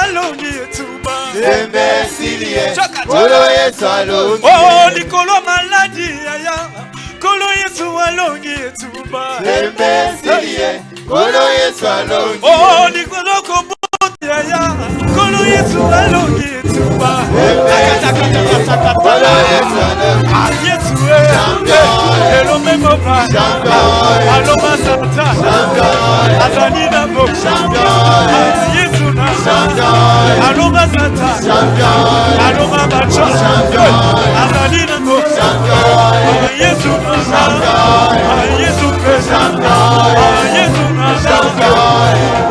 alongi etumba. Zembe silie, Kolo Yesu alongi. Oh, Nikolo maladi aya, Kolo Yesu alongi etumba. Zembe silie, Kolo Yesu alongi. Oh, Nikolo kobote aya, Kolo Yesu alongi etumba. Kolo Yesu alongi. Ah, Yesu Elo memo ba, alo masata, azalina bo, Yesu na, alo masata, alo mabacho, azalina bo, Yesu na, Yesu pesa, Yesu na,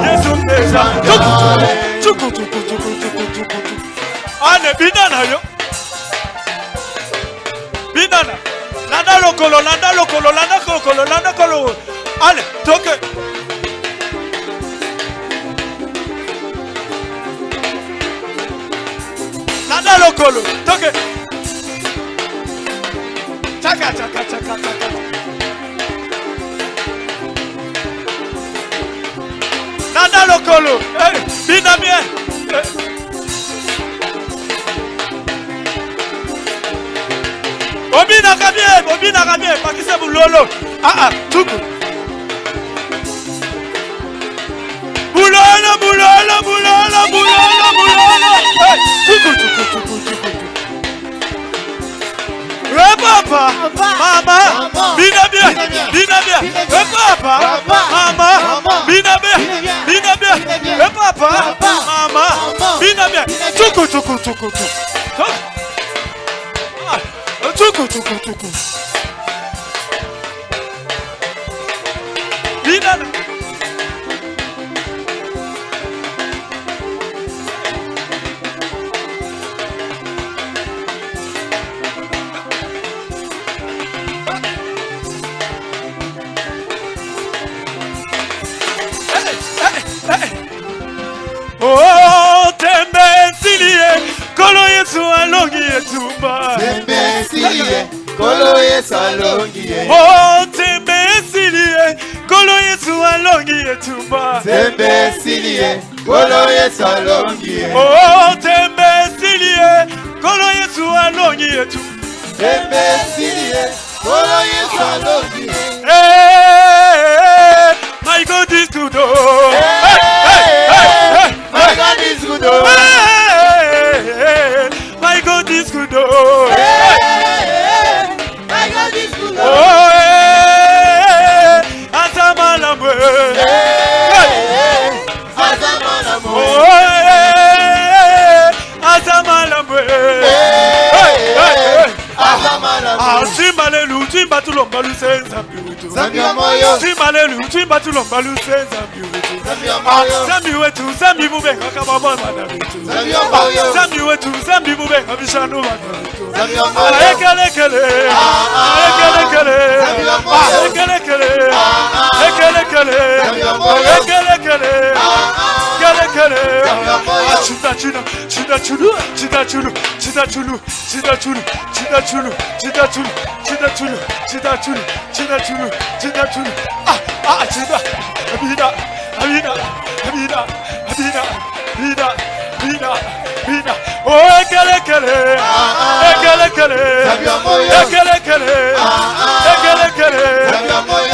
Yesu pesa, tuku. Ane binana yo, binana. Landa lokolo. Allez, toque. Landa lokolo, toque. Chaka. Landa lokolo. Bina bien. Obina kabie, pakise bulolo. Tuku. Bulolo. Tuku. Papa, mama, bina bien. Papa, mama, bina bien. Papa, mama, bina bien. Tuku. Tuku. Binana. Oh, tembe silie, Kolo Yesu alongi etumba. Zembe silie, Kolo Yesu alongi. Oh, tembe silie, Kolo Yesu alongi etumba. Zembe silie, Kolo Yesu alongi. Oh, tembe silie, Kolo Yesu alongi etumba. Zembe silie, Kolo Yesu alongi. Hey, my God is good. Hey, my God is good. Hey, my God is good. My God is good. Oh, Azamalambwe. Azamalambwe. Oh, Azamalambwe. Timbalelu, timbatulomba lusenza biutu. Timbalelu, timbatulomba lusenza biutu. Zambi wetu, zambi bubenga kababona bitu. Zambi wetu, zambi bubenga bishanu bana bitu. Ekelekele, ekelekele, ekelekele, ekelekele, ekelekele,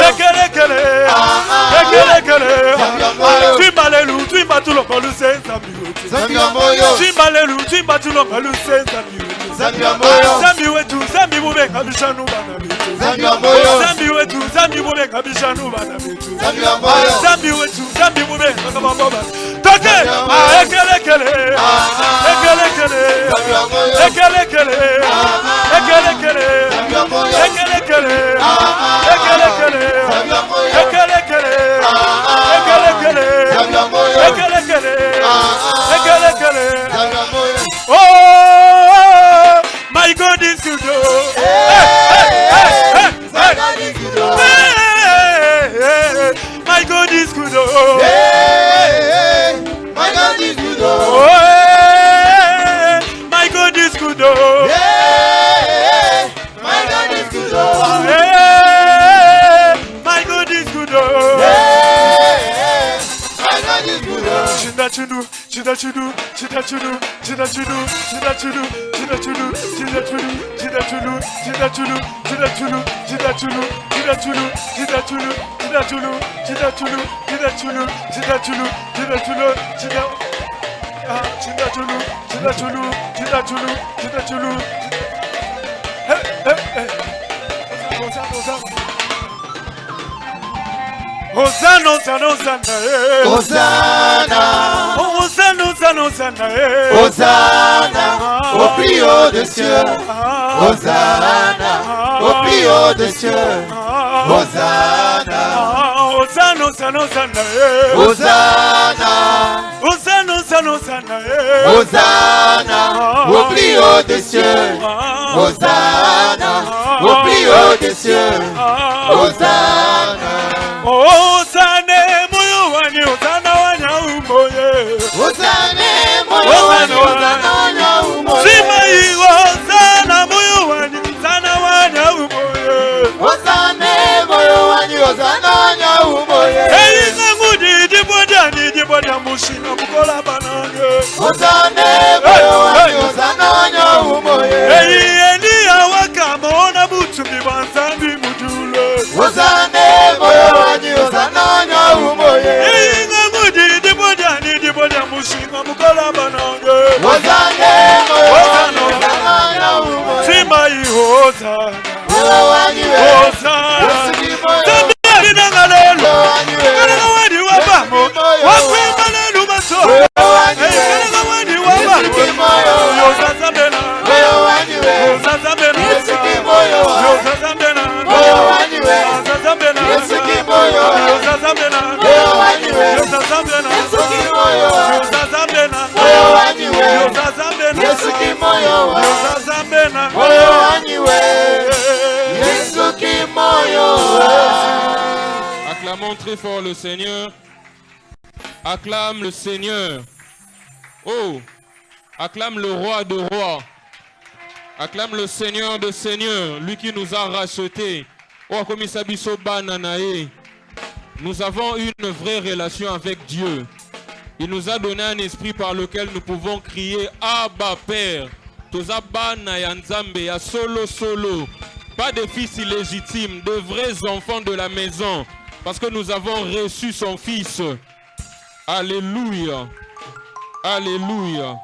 ekelekele. Oh, ekelekele, Timbalelu, timbatulomba lusenza biutu. Timbalelu, timbatulomba lusenza biutu. Zambi wetu, zambi bubenga bishanu bana bitu. Zambi wetu, zambi bubenga bishanu bana bitu. Zambi wetu, zambi bubenga kababona. Toke, ekelekele, ekelekele, ekelekele, ekelekele, ekelekele, ekelekele, ekelekele, ekelekele. Oh, my God is good. My God is good. My God is good. My God is good. My God is good. My God is good. My God is good. My God is good. Hosanna, Hosanna, Hosanna, Hosanna, Hosanna, Hosanna, Hosanna, Hosanna, au plus haut des cieux. Hosanna, au plus haut des cieux. Hosanna, Hosanna, Hosanna, Hosanna, Hosanna, Hosanna, Hosanna, Hosanna, Hosanna, au plus haut des cieux. Hosanna, au plus haut des cieux. Hosanna. Hosanna, moyo wani, Hosanna wanya umoye. Hosanna, moyo wani, Hosanna wanya umoye. Simai, Hosanna, moyo wani, Hosanna wanya umoye. Hosanna, moyo wani, Hosanna wanya umoye. Hey, ngudi, diboda mushina mukola banange. Hosanna, moyo wani, Hosanna wanya umoye. Hey, Elia wakamona butumbi banzambi mudule. Hosanna, moyo wani, Hosanna wanya umoye. Hey, ngudi, diboda mushina mukola banange. Hosanna, moyo wani, Hosanna wanya umoye. Simai, Hosanna, Moyo wani we. Hosanna. Yesu ni moyo. Tabiri nangalelo. Moyo wani we. Kana wadi wabamo. Wakwema lelu maso. Moyo wani we. Kana wadi wabamo. Yesu ni moyo. Yo sazambena. Moyo wani we. Yo sazambena. Yesu ni moyo. Yo sazambena. Moyo wani we. Sazambena. Yesu ni moyo. Yo sazambena. Moyo wani we. Yo sazambena. Yesu ni moyo. Yo sazambena. Moyo wani we. Yo sazambena. Yesu ni moyo. Yo sazambena. Moyo wani we. Yesu ni moyo. Acclamons très fort le Seigneur. Acclame le Seigneur. Oh, acclame le roi de rois. Acclame le Seigneur de seigneurs, lui qui nous a rachetés. Oh, comme Isabiso Bananae. Nous avons une vraie relation avec Dieu. Il nous a donné un esprit par lequel nous pouvons crier Abba Père. Tozaba Nayanzambe, ya solo solo. Pas de fils illégitimes, de vrais enfants de la maison. Parce que nous avons reçu son fils. Alléluia. Alléluia.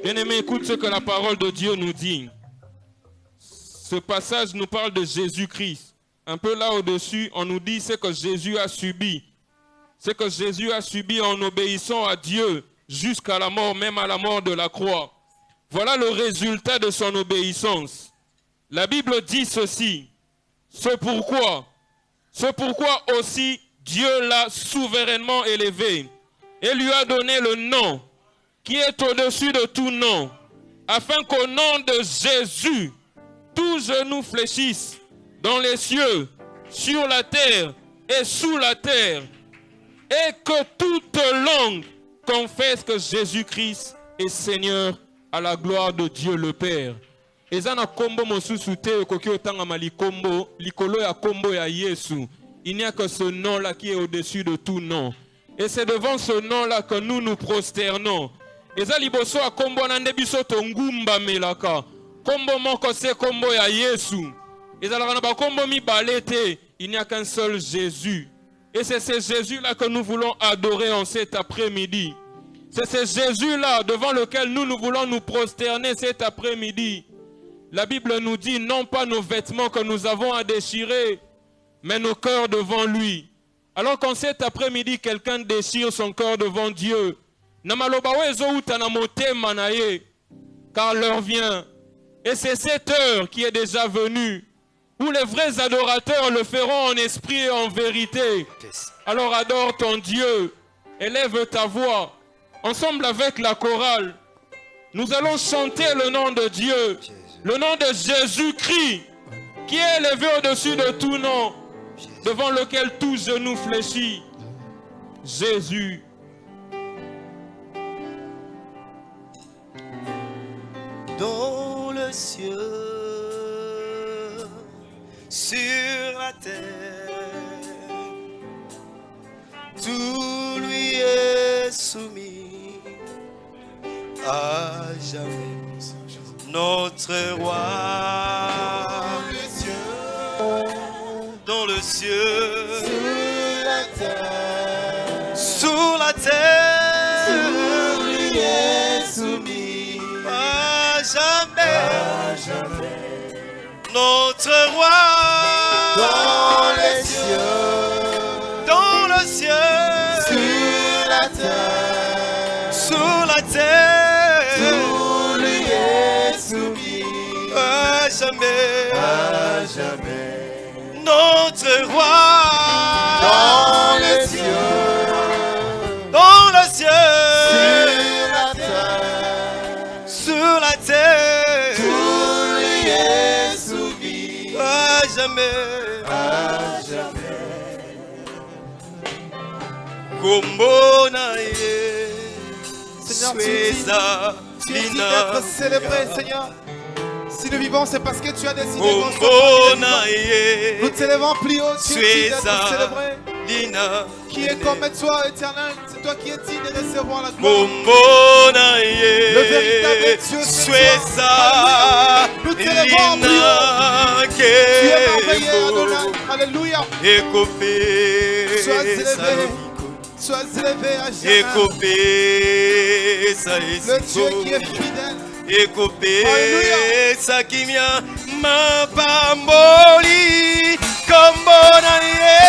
Bien-aimé, écoute ce que la parole de Dieu nous dit. Ce passage nous parle de Jésus-Christ. Un peu là au-dessus, on nous dit ce que Jésus a subi. Ce que Jésus a subi en obéissant à Dieu jusqu'à la mort, même à la mort de la croix. Voilà le résultat de son obéissance. La Bible dit ceci. C'est pourquoi aussi Dieu l'a souverainement élevé et lui a donné le nom qui est au-dessus de tout nom, afin qu'au nom de Jésus, tout genou fléchisse dans les cieux, sur la terre et sous la terre, et que toute langue confesse que Jésus-Christ est Seigneur à la gloire de Dieu le Père. Ezana kombo mosusu te koki otanga malikombo likolo ya kombo ya Yesu. Il n'y a que ce nom-là qui est au-dessus de tout nom. Et c'est devant ce nom-là que nous nous prosternons. Eza liboso a kombo na ndebiso tongumba melaka. Kombo moko se kombo ya Yesu. Ezala na ba kombo mi balete. Il n'y a qu'un seul Jésus. Et c'est ce Jésus-là que nous voulons adorer en cet après-midi. C'est ce Jésus-là devant lequel nous voulons nous prosterner cet après-midi. La Bible nous dit non pas nos vêtements que nous avons à déchirer, mais nos cœurs devant lui. Alors qu'en cet après-midi, quelqu'un déchire son cœur devant Dieu, car l'heure vient. Et c'est cette heure qui est déjà venue, où les vrais adorateurs le feront en esprit et en vérité. Alors adore ton Dieu, élève ta voix. Ensemble avec la chorale, nous allons chanter le nom de Dieu, le nom de Jésus-Christ, qui est élevé au-dessus de tout nom, devant lequel tout genou fléchit. Jésus. Dans le ciel, sur la terre, tout lui est soumis. à jamais. Notre roi dans le ciel, sur la terre, lui est soumis à jamais. Notre roi dans les cieux, sur la terre, tout lui est soumis à jamais. Notre roi dans les cieux, sur la terre, tout lui est soumis à jamais. Kombo na ye, Seigneur, tu dis d'être célébré, Seigneur. Si nous vivons, c'est parce que tu as décidé qu'on soit. Nous te célébrons plus haut, tu es digne d'être célébré. Qui est comme toi, éternel, c'est toi qui es digne de recevoir la gloire. Le véritable Dieu, c'est toi. Nous te célébrons plus haut. Tu es merveilleux, Adonai. Alléluia. Sois élevé à jamais. Le Dieu qui est fidèle. Ekopesa kimia mapamboli kombona ye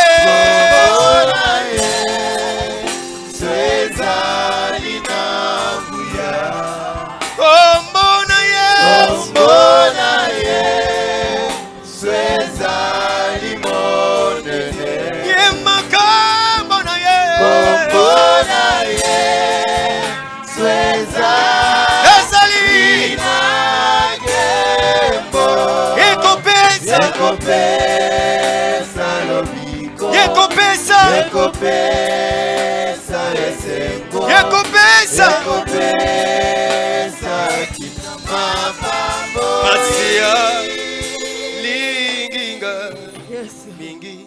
Swezali na buya kombona ye Swezali monene ye makambona ye Swezali Ekopesa lobiko Ekopesa esengo Ekopesa kitambambo Masia linginga mingi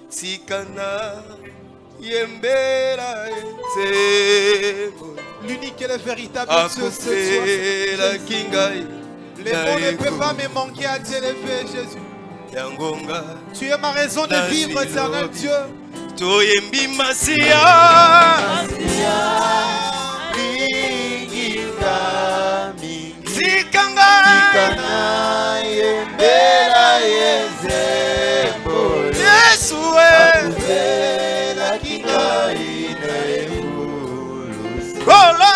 Sikana yembera esengo L'unique et le véritable Dieu, c'est toi. la kingai Les mots ne peuvent pas me manquer à t'élever, Jésus. Tu es ma raison de vivre, éternel Dieu. Toyembi Masia Sikanga Yesu Kola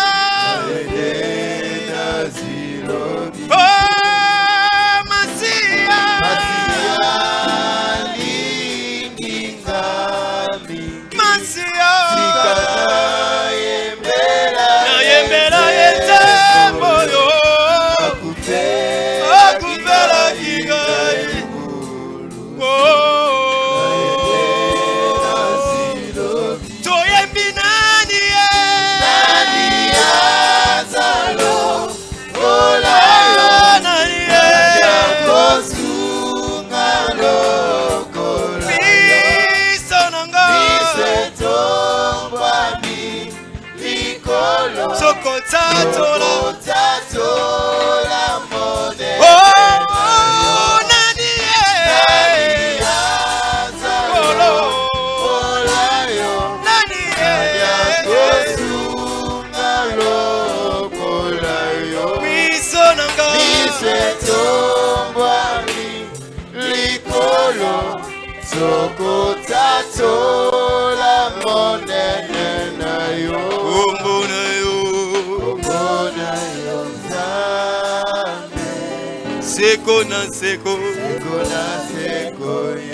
Seko na seko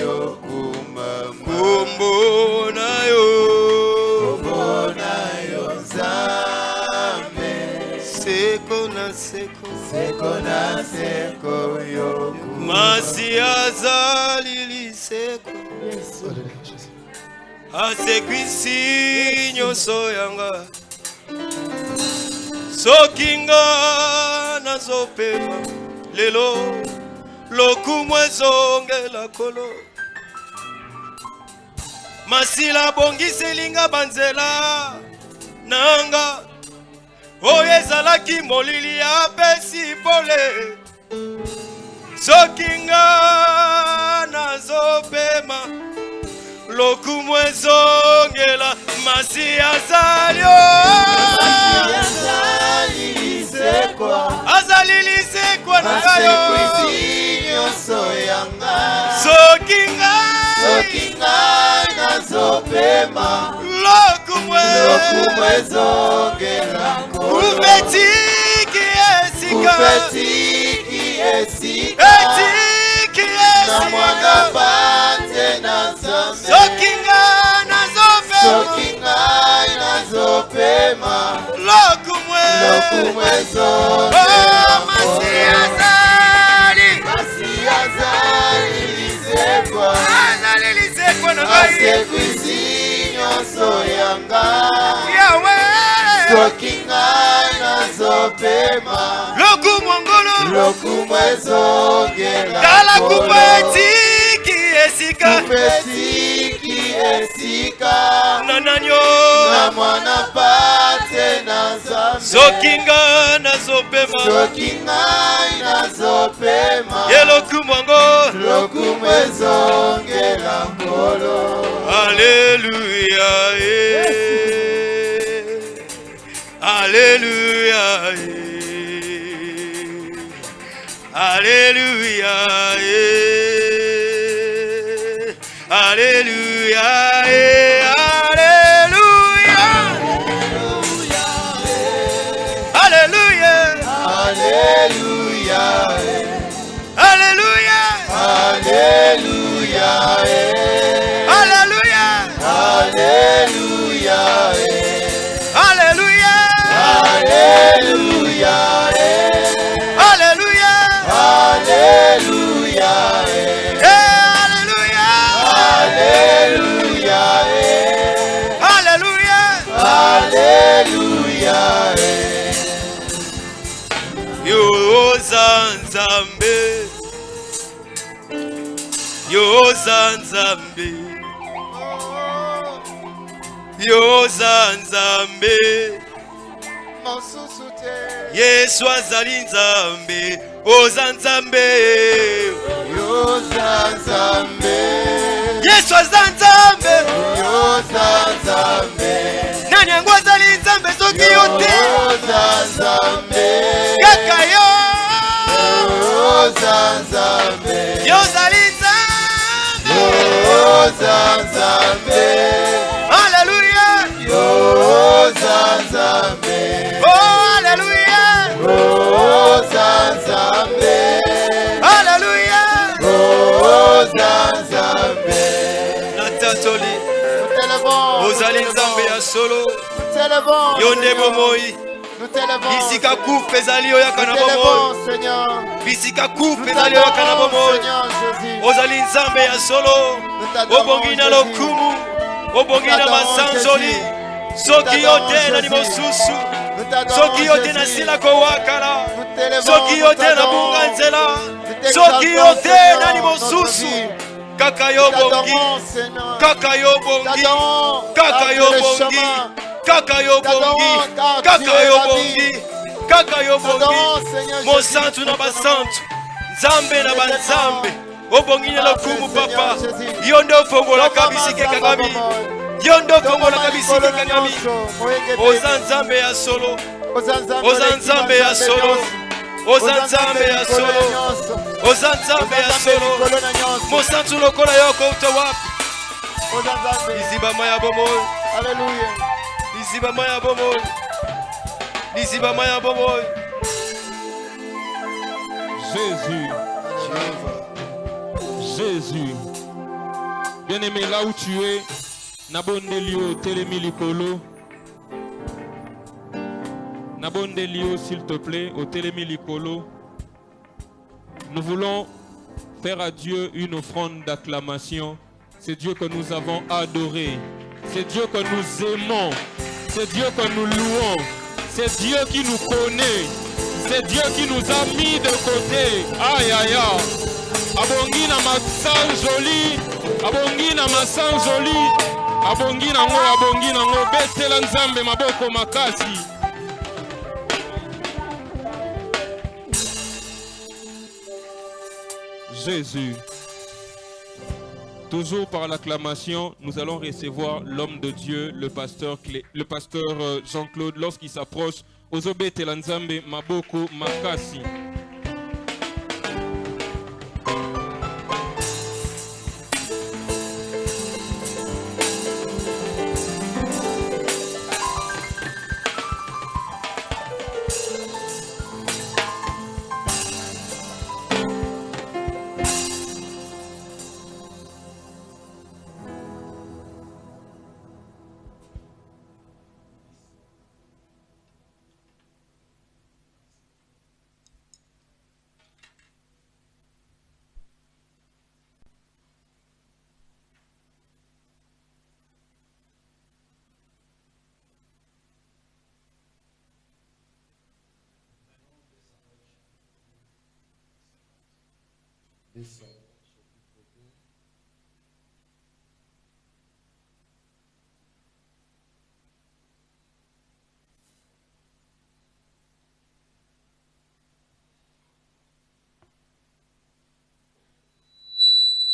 yo kumama Kombo na yo Nzambe Seko na seko yo Masia zalili seko Asekwisi nyoso yanga Sokinga nazopema Lelo lokumwe zongela kolo Masila bongi selinga banzela Nanga oyo ezalaki molili apesi pole soki nga nazopema lokumu ezongela masi azali azali lisekwa na ngayo soki ngai nazopema lokumu ezongela ubetiki esika etiki esika soki ngai nazopema lokumu ezongela masi azali lisekwa na ngai soki ngai nazopema lokumu ezongela tala kupetiki esika nananyo na mwana pate na Nzambe soki ngai nazopema ye lokumu ezongela nkolo. Alléluia, Alléluia, Alléluia, Alléluia, Alléluia, Alléluia, Alléluia, Alléluia, Alléluia, Alléluia, Alléluia, Alléluia, Alléluia, Alléluia, Alléluia, Alléluia, Yoza Nzambe, Yoza Nzambe, Yoza Nzambe, Yesu azali Nzambe, Oza Nzambe, Yoza Nzambe, Yesu azali Nzambe, Yoza Nzambe, nani yango azali Nzambe soki yote, Yoza Nzambe, kaka yo, Yoza Nzambe, yozali Nzambe, Yoza Nzambe, Alléluia, Yoza Nzambe, oh Alléluia, Yoza Nzambe, Alléluia, Yoza Nzambe. natatoli, Nous t'élevons, ozali Nzambe ya solo, nous t'élevons, yonde Seigneur. bomoi, Nous t'élevons, bisika kufa ezali oyaka na nous bomoi, t'élevons, Seigneur. bisika Nous kufa ezali oyaka na t'adorons, bomoi, Seigneur Jésus. ozali Nzambe ya solo, obongi na lokumu, obongi na masanzoli, soki yo te nani mosusu, Nous t'adorons, soki yo te Jésus. nasila kowakala, Nous t'élevons, soki yo nous te t'adorons. nabunga nzela, Nous soki yo t'exaltons, te Seigneur, nani notre mosusu, vie. kaka Nous yo bongi, t'adorons, Seigneur. kaka yo bongi, T'adorons, kaka car yo tu es le bongi, chemin. kaka yo bongi, T'adorons, car tu kaka es yo la bongi, vie. kaka yo T'adorons, bongi, Seigneur Jésus, mosantu na basantu, Nzambe na banzambe, obongi na lokumu papa, yo nde ofongolaka bisika ekangami, yo nde ofongolaka bisika ekangami, oza Nzambe ya solo, oza Nzambe ya solo, oza Nzambe ya solo, oza Nzambe ya solo, mosantu lokola yo kouta wapi, lizibama ya bomoi, lizibama ya bomoi, lizibama ya bomoi. Jésus. Jésus. Bien-aimé, là où tu es, Nabondelio Télémilikolo. Nabondelio, s'il te plaît, au Télémilikolo. Nous voulons faire à Dieu une offrande d'acclamation. C'est Dieu que nous avons adoré. C'est Dieu que nous aimons. C'est Dieu que nous louons. C'est Dieu qui nous connaît. C'est Dieu qui nous a mis de côté. Aïe, aïe, aïe. Abongi na masan joli. Abongi na masan joli. Abongi na ngo, betela Nzambe maboko makasi. Jésus. Toujours par l'acclamation, nous allons recevoir l'homme de Dieu, le pasteur Jean-Claude, lorsqu'il s'approche. Ozobetela Nzambe Maboko Makasi.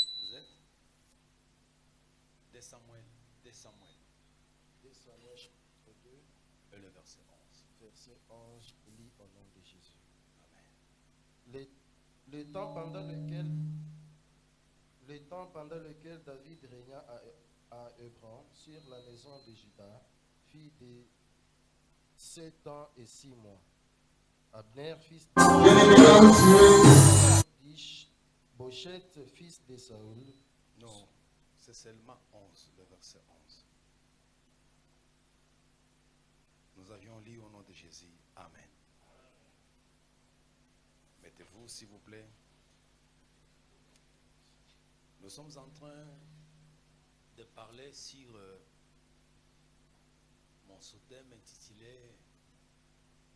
Vous êtes de Samuel. Chapitre 2, Et le verset 11. verset 11, lit au nom de Jésus. Amen. Le temps pendant lequel David régna à Hébron sur la maison de Juda fit de 7 ans et 6 mois. Abner, fils de Bochette, fils de Saoul. Non, c'est seulement 11, le verset 11. Nous avions lu au nom de Jésus. Amen. Mettez-vous, s'il vous plaît. Nous sommes en train de parler sur mon sous-thème intitulé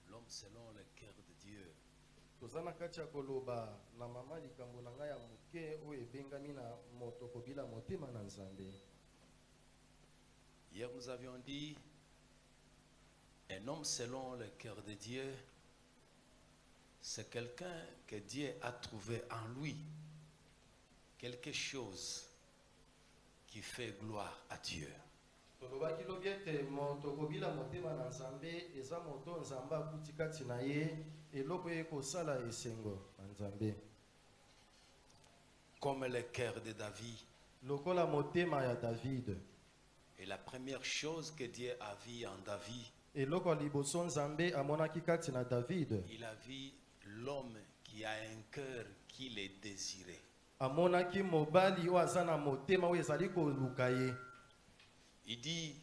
L'homme selon le cœur de Dieu. Tozana kati ya koloba na mama likambo na ngai ya moke oyo ebengami na moto kobila motema na Nzambe. Hier nous avions dit un homme selon le cœur de Dieu, c'est quelqu'un que Dieu a trouvé en lui, quelque chose qui fait gloire à Dieu. Tolobaki lobiete moto kobila motema na Nzambe eza moto Nzambe akuti kati na ye eloko ekosala esengo na Nzambe. Comme le cœur de David. Lokola motema ya David. Et la première chose que Dieu a vue en David, eloko liboso Nzambe amonaki kati na David. il a vu l'homme qui a un cœur qui les désirait. Amonaki mobali o azana motema o ezali koluka ye. Il dit,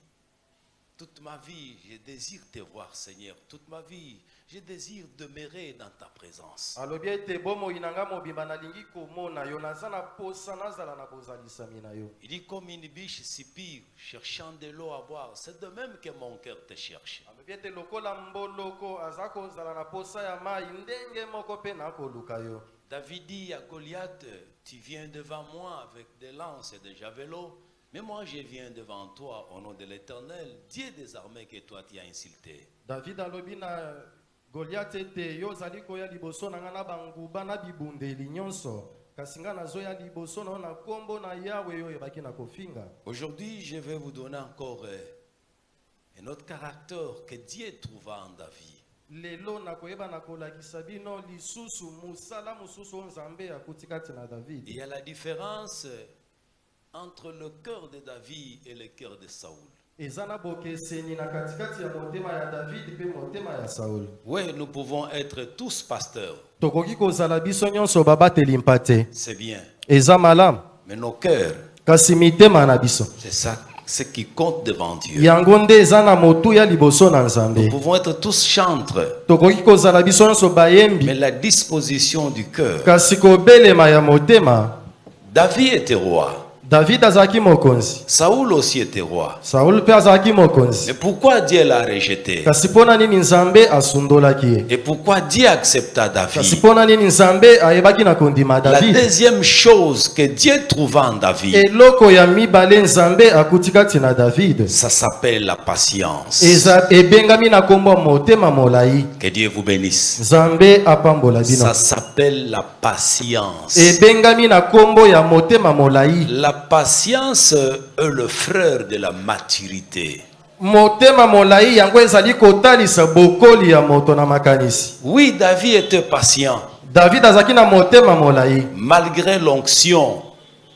toute ma vie, je désire te voir, Seigneur. Toute ma vie, je désire demeurer dans ta présence. Alobi ete bomo inanga mobimba nalingi komona yo nazana posa nazala na bozalisami na yo. Il dit, comme une biche s'épire, cherchant de l'eau à boire, c'est de même que mon cœur te cherche. Alobi ete lokola mboloko azako zala na posa ya mai ndenge moko pe na koluka yo. David dit à Goliath, tu viens devant moi avec des lances et des javelots, mais moi je viens devant toi au nom de l'Éternel, Dieu des armées que toi tu as insulté. David alobi na Goliath ete yo zali koya liboso na ngana banguba na bibundeli nyonso kasi nga nazoya liboso na kombo na Yawe yo ebaki na kofinga. Aujourd'hui je vais vous donner encore un autre caractère que Dieu trouva en David. Lelo na koyeba na kolakisa bino lisusu musala mususu Nzambe akuti kati na David. Il y a la différence entre le cœur de David et le cœur de Saoul. Ezana bokeseni na katikati ya motema ya David pe motema ya Saul. Oui, nous pouvons être tous pasteurs. Tokoki kozala biso nyonso babateli mpate. C'est bien. Eza malamu. Mais nos cœurs, Kasi mitema na biso. c'est ça, ce qui compte devant Dieu. Yango nde eza na motu ya liboso na Nzambe. Nous pouvons être tous chantres, Tokoki kozala biso nyonso bayembi. mais la disposition du cœur. Kasi kobelema ya motema. David était roi. David azalaki mokonzi. Saoul aussi était roi. Saul pe azalaki mokonzi. Et pourquoi Dieu l'a rejeté? Kasi pona nini Nzambe asundolaki ye? Et pourquoi Dieu accepta Kasi David? pona nini Nzambe ayebaki na kondima La David? deuxième chose que Dieu trouva en David, Eloko ya mibale Nzambe akuti kati na David. ça s'appelle la patience. Ebengami na kombo motema molai. Que Dieu vous bénisse. Nzambe apambola bino. Ça s'appelle la patience. Ebengami na kombo ya motema molai. La patience est le frère de la maturité. Motema molai yango ezali kotalisa bokoli ya moto na makanisi. Oui, David était patient. David azaki na motema molai. Malgré l'onction,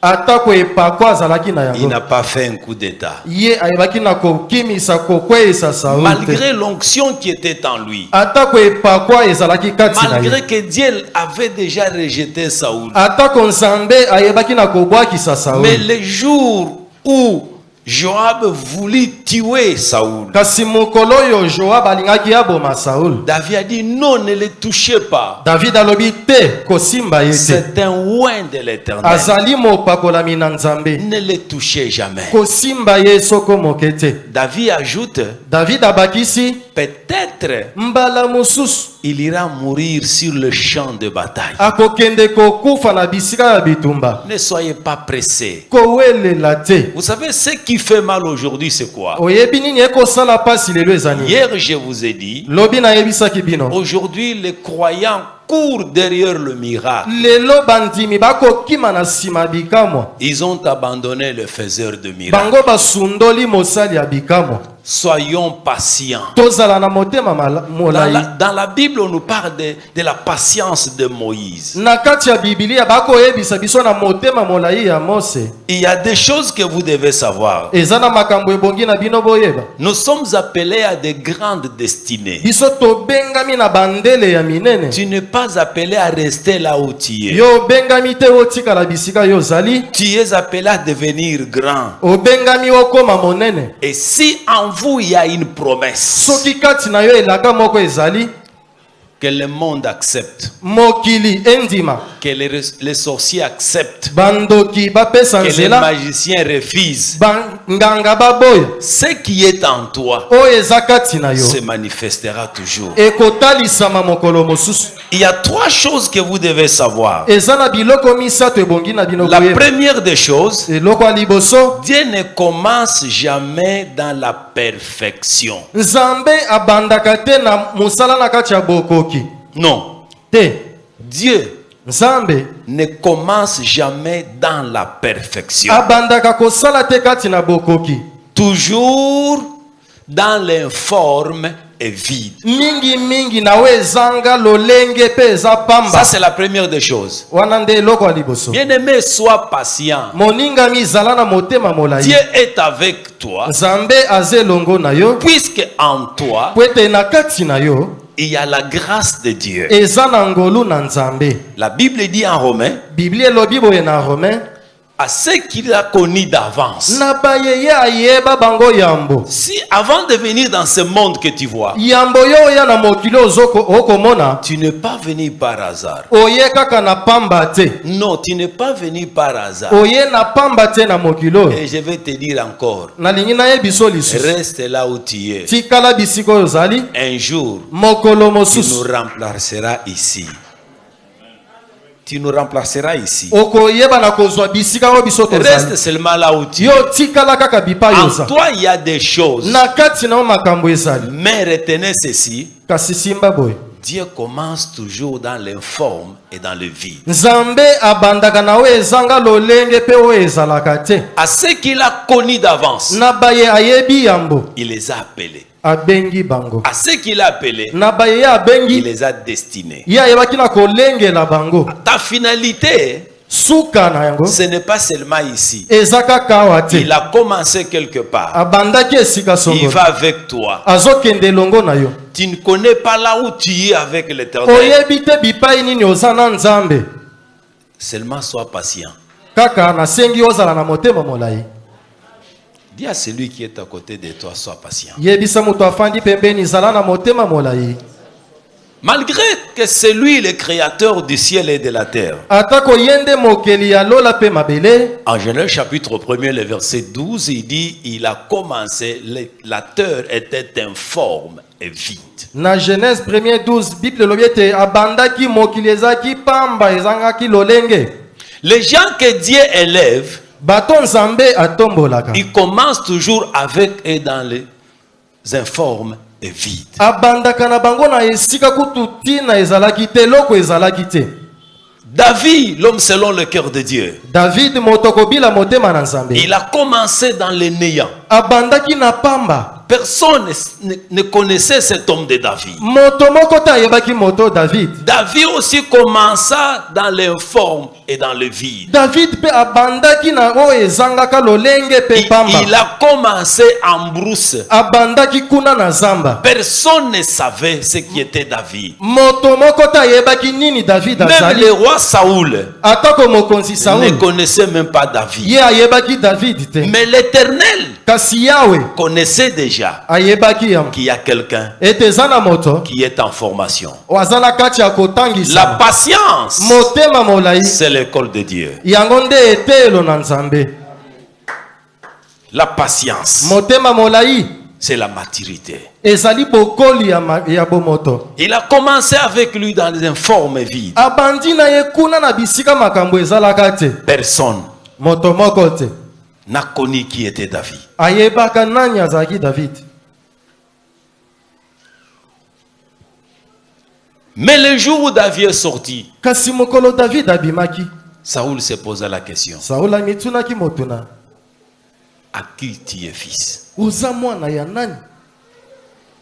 Atako epako azalaki na il yango. n'a pas fait un coup d'état. Ye ayebaki na kokimisa kokweyisa Saul. Malgré l'onction qui était en lui. Atako epako ezalaki kati na ye. Malgré que Dieu avait déjà rejeté Saoul. Atako Nzambe ayebaki na kobwakisa Saul. Mais le jour où Joab voulut tuer Saoul, Kasi mokolo oyo Joab alingaki aboma Saul. David a dit non, ne le touchez pas. David alobi te kosimba ye te. C'est un oint de l'Éternel. Azali mopakolami na Nzambe. Ne le touchez jamais. Kosimba ye soko moke te. David ajoute, David abakisi peut-être mbala mosusu il ira mourir sur le champ de bataille. akokende kokufa na bisika ya bitumba. Ne soyez pas pressés. Kowelela te. Vous savez, ce qui fait mal aujourd'hui, c'est quoi? Oyebi nini ekosala pasi lelo ezani? Hier, je vous ai dit, Lobi na yebisaki bino. aujourd'hui, les croyants courent derrière le miracle. Lelo bandimi bakokima na sima bikamwa. Ils ont abandonné le faiseur de miracles. Bango basundoli mosali ya bikamwa. Soyons patients. Tozala na motema molai. Dans la Bible, on nous parle de la patience de Moïse. Na kati ya Biblia bakoyebisa biso na motema molai ya Mose. Il y a des choses que vous devez savoir. Eza na makambo ebongi na bino boyeba. Nous sommes appelés à de grandes destinées. Biso tobengami na bandele ya minene. Tu n'es pas appelé à rester là où tu es. Yo bengami te otikala bisika yo zali. Tu es appelé à devenir grand. Obengami okoma monene. Et si en vous il y a une promesse Soki kati na yo elaka moko ezali. que le monde accepte, Mokili endima. que les sorciers acceptent, Bandoki bapesa que les nzela. magiciens refusent, Nganga baboya. ce qui est en toi O eza kati na yo. se manifestera toujours. Ekotalisama mokolo mosusu. Il y a trois choses que vous devez savoir. Eza na biloko misato ebongi na bino La koyeba. première des choses, Eloko ya liboso. Dieu ne commence jamais dans la perfection. Nzambe abandaka te na musala na kati ya bokoki. Non. Te. Dieu Nzambe ne commence jamais dans la perfection. abandaka kosala te kati na bokoki. Toujours dans l'informe et vide. Mingi na we ezanga lolenge pe eza pamba. Ça, c'est la première des choses. Wana nde eloko ya liboso. Bien-aimé, sois patient. Moningami zala na motema molai. Dieu est avec toi, Nzambe aza elongo na yo. puisque en toi, Po ete na kati na yo il y a la grâce de Dieu. eza na ngolu na Nzambe. La Bible dit en Romains, Biblia elobi boye na Romain. à ceux qu'il a connus d'avance. Na bayeye ayeba bango yambo. Si avant de venir dans ce monde que tu vois, Yambo yo ya na mokili okomona. tu n'es pas venu par hasard. Oye kaka na pamba te. Non, tu n'es pas venu par hasard. Oye na pamba te na mokilo. Et je vais te dire encore, Nalingi na ye biso lisusu. reste là où tu es. Tikala bisiko ozali. Un jour, Mokolo tu nous mosusu. remplaceras ici. Tu nous remplaceras ici. Okoyeba na kozwa bisika o biso Reste tozali. seulement là où tu es. Yo tikala kaka bipa En yoza. toi, il y a des choses. Na kati na makambo ezali. Mais retenez ceci, Kasi simba boy. Dieu commence toujours dans l'informe et dans le vide. Nzambe abandaka na we ezanga lolenge pe o ezalaka te. À ceux qu'il a connus d'avance, Na baye ayebi yambo. il les a appelés. Abengi bango. À ceux qu'il a appelés, Na baye il abengi. les a destinés. Ya ayebaki na kolengela bango. Ta finalité, Suka na yango. ce n'est pas seulement ici. Ezaka kawa te. Il a commencé quelque part. Abandaki esika Il songo. va avec toi. Azokende longo na yo. Tu ne connais pas là où tu es avec l'Éternel. Oyebi te bipai nini oza na Nzambe. Seulement sois patient. Kaka nasengi ozala na motema molai. Dis à celui qui est à côté de toi, sois patient. Yebisa mutu afandi pembeni zala na motema molai. Malgré que c'est lui le créateur du ciel et de la terre. Atako yende mokeli ya lola pe mabele. En Genèse chapitre 1er, le verset 12, il dit, il a commencé, la terre était informe et vide. Na Genèse 1er 12, Bible lobiete abandaki mokili ezaki pamba ezangaki lolenge. Les gens que Dieu élève, Bato nzambe atombolaka. il commence toujours avec et dans les informes et vides. Abandaka na bango na esika kutu tina ezalaki te loko ezalaki te. David, l'homme selon le cœur de Dieu, David motoko bila motema na nzambe. il a commencé dans le néant. Abandaki na pamba. Personne ne connaissait cet homme de David. Moto moko ta yebaki moto David. David aussi commença dans l'informe et dans le vide. David pe abandaki na o ezangaka lolenge pe pamba. Il a commencé en brousse. Abandaki kuna na zamba. Personne ne savait ce qui était David. Moto moko ta yebaki nini David Même azali. le roi Saoul Atako mokonzi ne Saoul. connaissait même pas David. Ye ayebaki David te. Mais l'Éternel Kasi Yahweh connaissait déjà ayebaki yam. qu'il y a quelqu'un Ete zana moto. qui est en formation. Wazana kati ya kotangisa. La patience, Motema molai. c'est l'école de Dieu. Yango nde etelo na nzambe. La patience, Motema molai. c'est la maturité. Ezali bokoli ya bomoto. Il a commencé avec lui dans les informes vides. Abandi na ye kuna na bisika makambo ezalaka te. Personne Moto moko te. n'a connu qui était David. Ayebaka nani azalaki David. Mais le jour où David est sorti, Kasi mokolo David abimaki. Saoul se posa la question, Saola mitunaki motuna. à qui tu es fils? Uza mwana ya nani?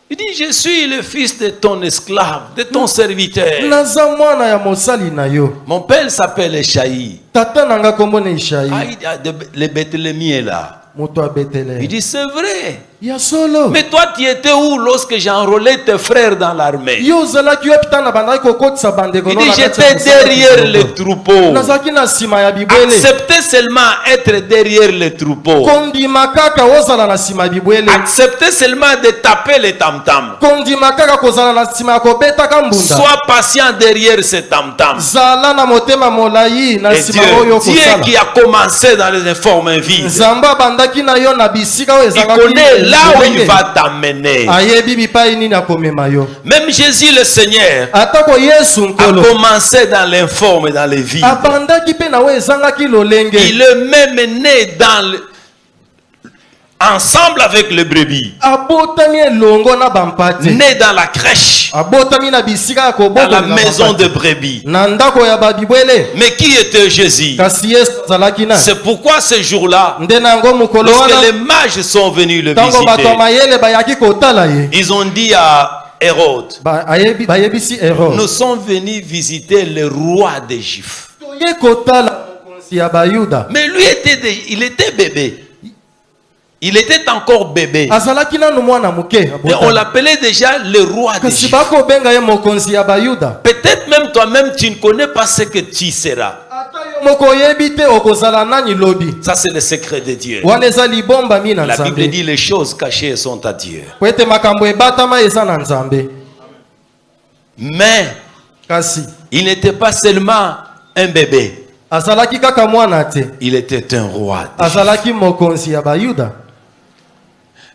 Il dit, je suis le fils de ton esclave, de ton serviteur. Naza mwana ya mosali na yo. Mon père s'appelle Echaï. Tata nanga kombo na Ishai. Ah, le Bethlémien est là. Moto a Bethléem. Il dit, c'est vrai. Ya solo. Mais toi, tu étais où lorsque j'ai enrôlé tes frères dans l'armée? Yo zalaki yo pitana bandaki kokotisa bandeko Il no dit, na kati ya j'étais mosala derrière kitoko. les troupeaux. Nazaki na sima ya bibwele. Acceptez seulement être derrière les troupeaux. Kondima kaka ozala na sima ya bibwele. Acceptez seulement de taper les tam-tams. Kondima kaka kozala na sima ya kobetaka mbunda. Sois patient derrière ces tam-tams. Zala na motema molai na Et sima oyo Dieu kosala. qui a commencé dans les informes vides, Nzamba bandaki na yo na bisika oyo il ezalaki. connaît là où il va t'amener. Ayebi bipai nini akomema yo. Même Jésus le Seigneur Atako Yesu a nkolo. commencé dans l'informe et dans les vides. Abandaki pe na we ezangaki lolenge. Il est même né ensemble avec les brebis. Abotami elongo na bampate. Né dans la crèche, Abotami na bisika ya dans koboko la na maison bampate. de brebis. Na ndako ya babibwele. Mais qui était Jésus? Kasi Yesu azalaki na. C'est pourquoi ce jour-là, Nde nango mokolo lorsque wana. les mages sont venus le Tango bato visiter, mayele bayaki kotala ye. ils ont dit à Hérode, Bayebisi Hérode. nous sommes venus visiter le roi des Juifs. Toye kotala mokonzi ya Bayuda. Mais lui, il était bébé. Il était encore bébé. Azalaki nanu mwana muke. Et on l'appelait déjà le roi des Kasi Juifs. bako benga ye mokonzi ya Bayuda. Peut-être même toi-même, tu ne connais pas ce que tu seras. Ata yo moko yebi te okozala nani lobi. Ça, c'est le secret de Dieu. Wana eza libomba mi na La Bible Nzambe. dit les choses cachées sont à Dieu. Po ete makambo ebatama eza na Nzambe. Mais Kasi il n'était pas seulement un bébé. azalaki kaka mwana te. Il était un roi des Juifs. Azalaki mokonzi ya Bayuda.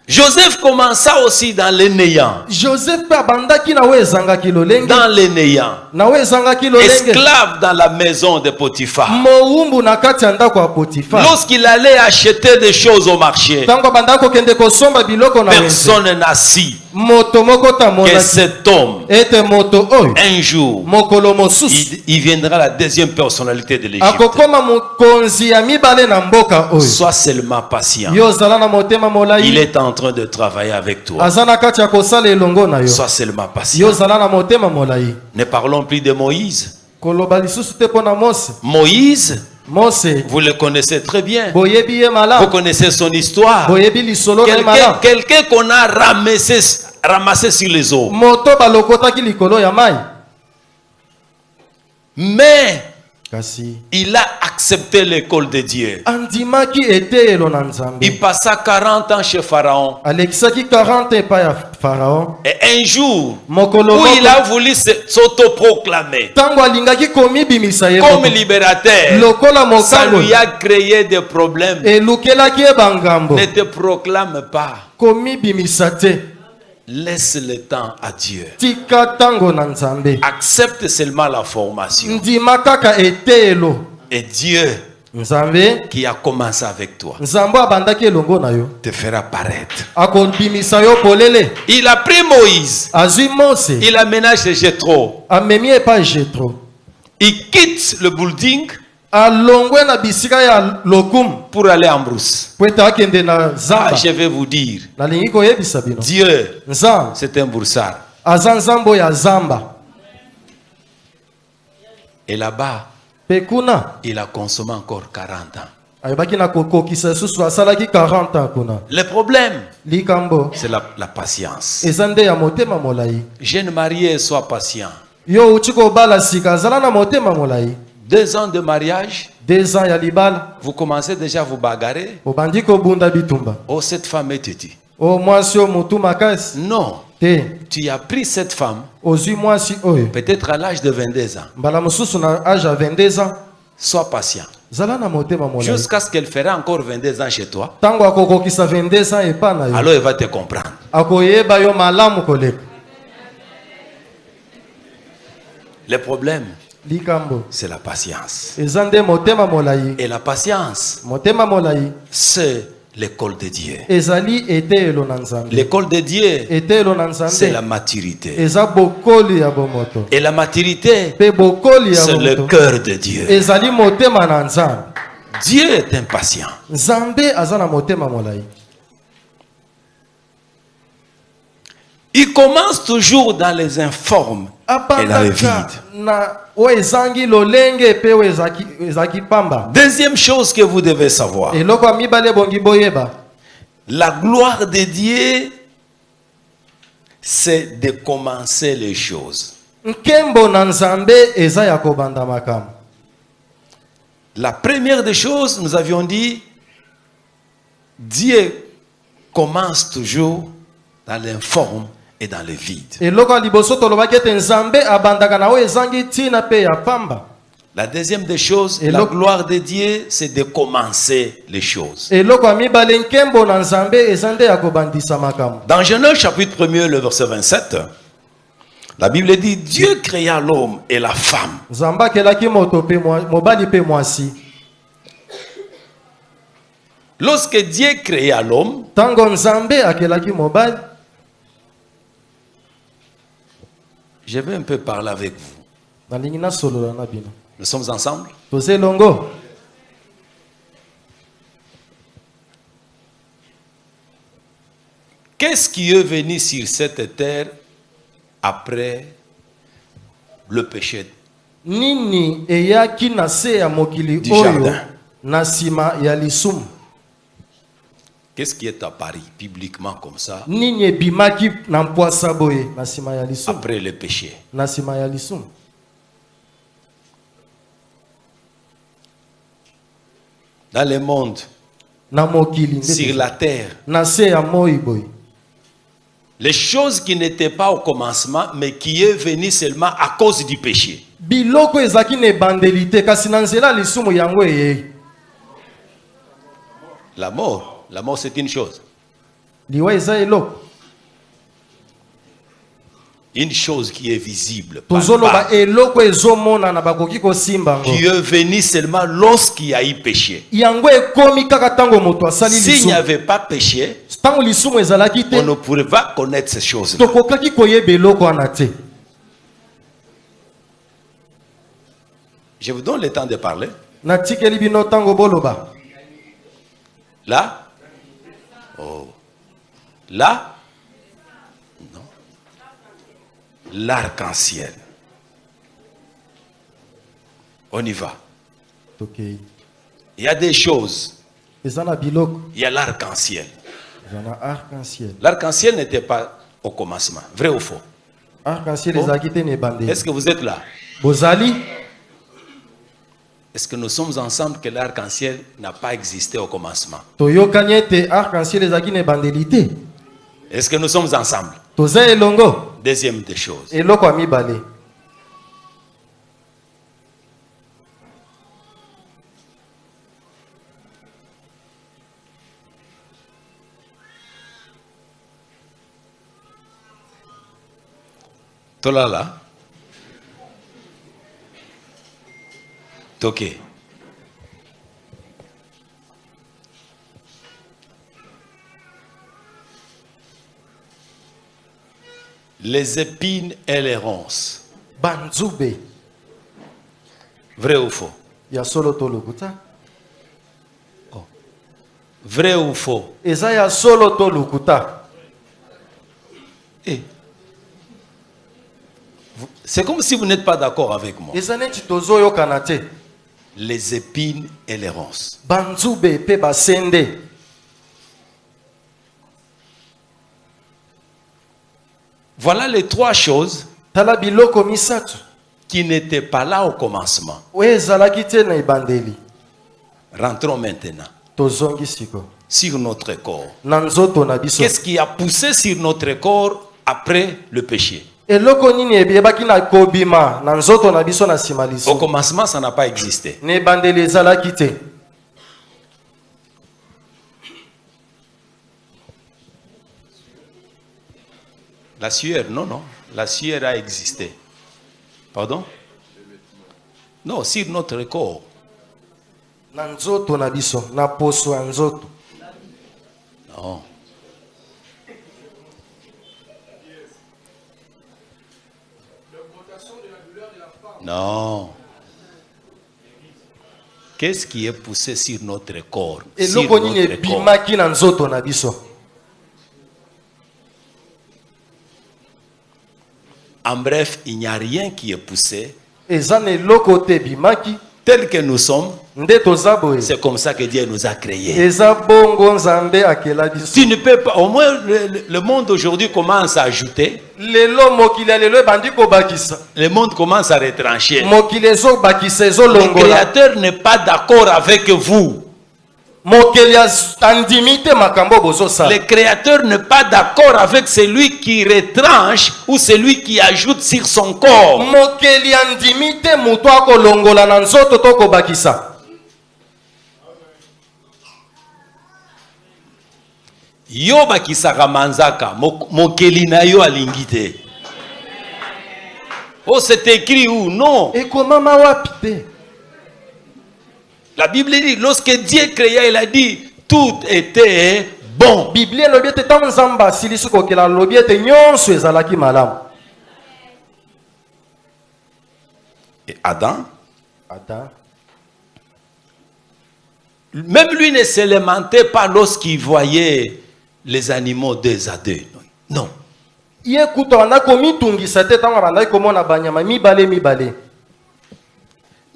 Joseph commença aussi dans le néant. Joseph pe abandaki na we ezangaki lolenge. Dans le néant. Na we ezangaki lolenge. Esclave dans la maison de Potiphar. Mowumbu na kati ya ndako ya Potiphar. Lorsqu'il allait acheter des choses au marché, Tango bandako kende kosomba biloko na wenze. personne n'a su Moto moko que tamonaki. cet homme, Ete moto oyo. un jour, Mokolo mosusu. il viendra la deuxième personnalité de l'Égypte. Akokoma mokonzi ya mibale na mboka oyo. Sois seulement patient. Yo zala na motema Il molai. est en train de travailler avec toi. Azana kati ya kosala elongo na yo. Sois seulement Yo patient. zala na motema molai. Ne parlons plus de Moïse. Koloba lisusu te pona Mose. Moïse, Mose. vous le connaissez très bien. Boyebi ye Vous mala. connaissez son histoire. Boyebi lisolo na mala. Quelqu'un qu'on a ramassé sur les eaux. Moto balokotaki likolo ya mai. Mais Kasi il a accepté l'école de Dieu. andimaki eteyelo na Nzambe. Il passa 40 ans chez Pharaon. Alekisaki 40 epai ya Pharaon. Et un jour, Mokolo où il moko a voulu s'autoproclamer tango alingaki komibimisa ye comme moko. libérateur, Lokola ça mokambo lui a créé des problèmes. elukelaki ye bangambo. Ne te proclame pas. Komibimisa te. Laisse le temps à Dieu. Tika tango na Nzambe. Accepte seulement la formation. Ndima kaka eteyelo. Et Dieu Nzambe qui a commencé avec toi Nzambe abandaki elongo na yo. te fera paraître. Akobimisa yo polele. Il a pris Moïse. Azwi Mose. Il amène chez Jéthro. Amemi epai Jetro. Il quitte le building Alongwe na bisika ya lokum. pour aller en brousse. Po ete akende na Ah, zamba. je vais vous dire, Nalingi koyebisa bino. Dieu, Nzambe c'est un broussard. aza nzambo ya zamba. Et là-bas, Pe kuna il a consommé encore 40 ans. ayebaki na kokokisa susu asalaki 40 ans kuna. Le problème, Likambo c'est la patience. eza nde ya motema molai. Jeune marié, sois patient. Yo uti kobala sika azala na motema molai. 2 ans de mariage, 2 ans ya libala vous commencez déjà à vous bagarrer. obandi kobunda bitumba. Oh, cette femme est têtue. O mwasi o mutu makasi Non, te tu as pris cette femme, ozwi mwasi oyo peut-être à l'âge de 22 ans. mbala mosusu na age ya 22 ans. Sois patient. Zala na motema molai. Jusqu'à ce qu'elle fera encore 22 ans chez toi. Tango akokokisa 22 ans epa na yo. Alors elle va te comprendre. Akoyeba yo malamu koleka. Le problème, Likambo c'est la patience. eza nde motema molai. Et la patience, Motema molai c'est l'école de Dieu. ezali eteyelo na Nzambe. L'école de Dieu, Eteyelo na c'est la Nzambe maturité. eza bokoli ya bomoto. Et la maturité, Pe bokoli ya c'est le bomoto cœur de Dieu. ezali motema na Nzambe. Dieu est impatient. Nzambe aza na motema molai. Il commence toujours dans les informes et dans les Abandaka vides. na o ezangi lolenge pe o ezaki pamba. Deuxième chose que vous devez savoir, Eloko ya mibale bongi boyeba. la gloire de Dieu, c'est de commencer les choses. Nkembo na Nzambe eza ya kobanda makambo. La première des choses, nous avions dit, Dieu commence toujours dans l'informe et dans le vide. Eloko ya liboso tolobaki ete Nzambe abandaka na o ezangi tina pe ya pamba. La deuxième des choses, Et la l'autre- gloire de Dieu, c'est de commencer les choses. Eloko ya mibale nkembo na Nzambe eza nde ya kobandisa makambo. Dans Genèse chapitre 1er, le verset 27, la Bible dit, Dieu créa l'homme et la femme. Nzambe akelaki moto pe mobali pe mwasi. Lorsque Dieu créa l'homme, Tango Nzambe akelaki mobali, je vais un peu parler avec vous. nalingi nasolola na bino. Nous sommes ensemble. Toze elongo. Qu'est-ce qui est venu sur cette terre après le péché? Nini eyaki na se ya mokili Du oyo jardin. na sima ya lisumu. Qu'est-ce qui est apparu publiquement comme ça Nini ebimaki na mpwasa boye na sima ya lisumu. après le péché? Na sima ya lisumu. Dans le monde, Na mokili nde sur la terre, na se ya moi boye. les choses qui n'étaient pas au commencement, mais qui est venu seulement à cause du péché. Biloko ezaki na ebandeli te kasi na nzela ya lisumu yango eyei. La mort c'est une chose. Liwa eza eloko. Une chose qui est visible, Tozoloba palpable, eloko ezomona na bakoki kosimba ngo. qui est venu seulement lorsqu'il y a eu péché. Yango ekomi kaka tango moto asali S'il n'y lisumu. avait pas péché, Tango lisumu ezalaki on ne te, pourrait pas connaître ces choses-là. tokokaki koyeba eloko wana te. Je vous donne le temps de parler. Natikeli bino tango boloba. Là? Oh. Là? Non. L'arc-en-ciel. On y va. Tokei. Il y a des choses. Eza na biloko, Il y a l'arc-en-ciel. eza na arc-en-ciel. L'arc-en-ciel n'était pas au commencement. Vrai ou faux? Arc-en-ciel ezalaki te na ebandeli. Est-ce que vous êtes là? Bozali, Est-ce que nous sommes ensemble que l'arc-en-ciel n'a pas existé au commencement? Toyokani ete arc-en-ciel ezalaki na ebandeli te. Est-ce que nous sommes ensemble? Toza elongo. Deuxième des choses. Eloko ya mibale. Tolala. Toké. Les épines et les ronces. Banzube. Vrai ou faux? Ya solo to lukuta. Vrai ou faux? Eza ya solo to lukuta. Eh. C'est comme si vous n'êtes pas d'accord avec moi. Eza neti tozo yokana te. Les épines et les ronces. Banzube pe basende. Voilà les trois choses Tala biloko misatu. qui n'étaient pas là au commencement. Oyo ezalaki te na ebandeli. Rentrons maintenant Tozongi siko. sur notre corps. Na nzoto na biso. Qu'est-ce qui a poussé sur notre corps après le péché? Eloko nini ebebaki na kobima na nzoto na biso na nsima Au liso. commencement, ça n'a pas existé. Na ebandeli ezalaki te. La sueur, non, non. La sueur a existé. Pardon? Non, sur notre corps. Na nzoto na biso, na poso ya nzoto. Non. Non. Qu'est-ce qui est poussé sur notre corps? Sur Eloko nini notre corps. ebimaki na nzoto na biso. En bref, il n'y a rien qui est poussé. Eza na eloko te ebimaki. Tel que nous sommes, Nde toza boye. c'est comme ça que Dieu nous a créés. Eza bongo nzambe akela biso. Tu ne peux pas, au moins le monde aujourd'hui commence à ajouter, Lelo mokili ya lelo ebandi kobakisa. le monde commence à retrancher. Mokili ezobakisa Le ezolongola. Créateur n'est pas d'accord avec vous. Mokili andimi te makambo bozosala. Le Créateur n'est pas d'accord avec celui qui retranche ou celui qui ajoute sur son corps. Mokeli andimi te mutu akolongola na nzoto to kobakisa. Yo bakisaka manzaka, mokeli na yo alingi te. Oh, c'est écrit où? Non. Ekomama wapi te. La Bible dit, lorsque Dieu créa, il a dit, tout était bon. Biblie elobi ete ntango nzambe asilisi kokela alobi ete nyonso ezalaki malamu. Et Adam, Adam, même lui ne se lamentait pas lorsqu'il voyait les animaux deux à deux. Non. ye kuta wana komitungisa te ntango abandaki komona banyama mibale.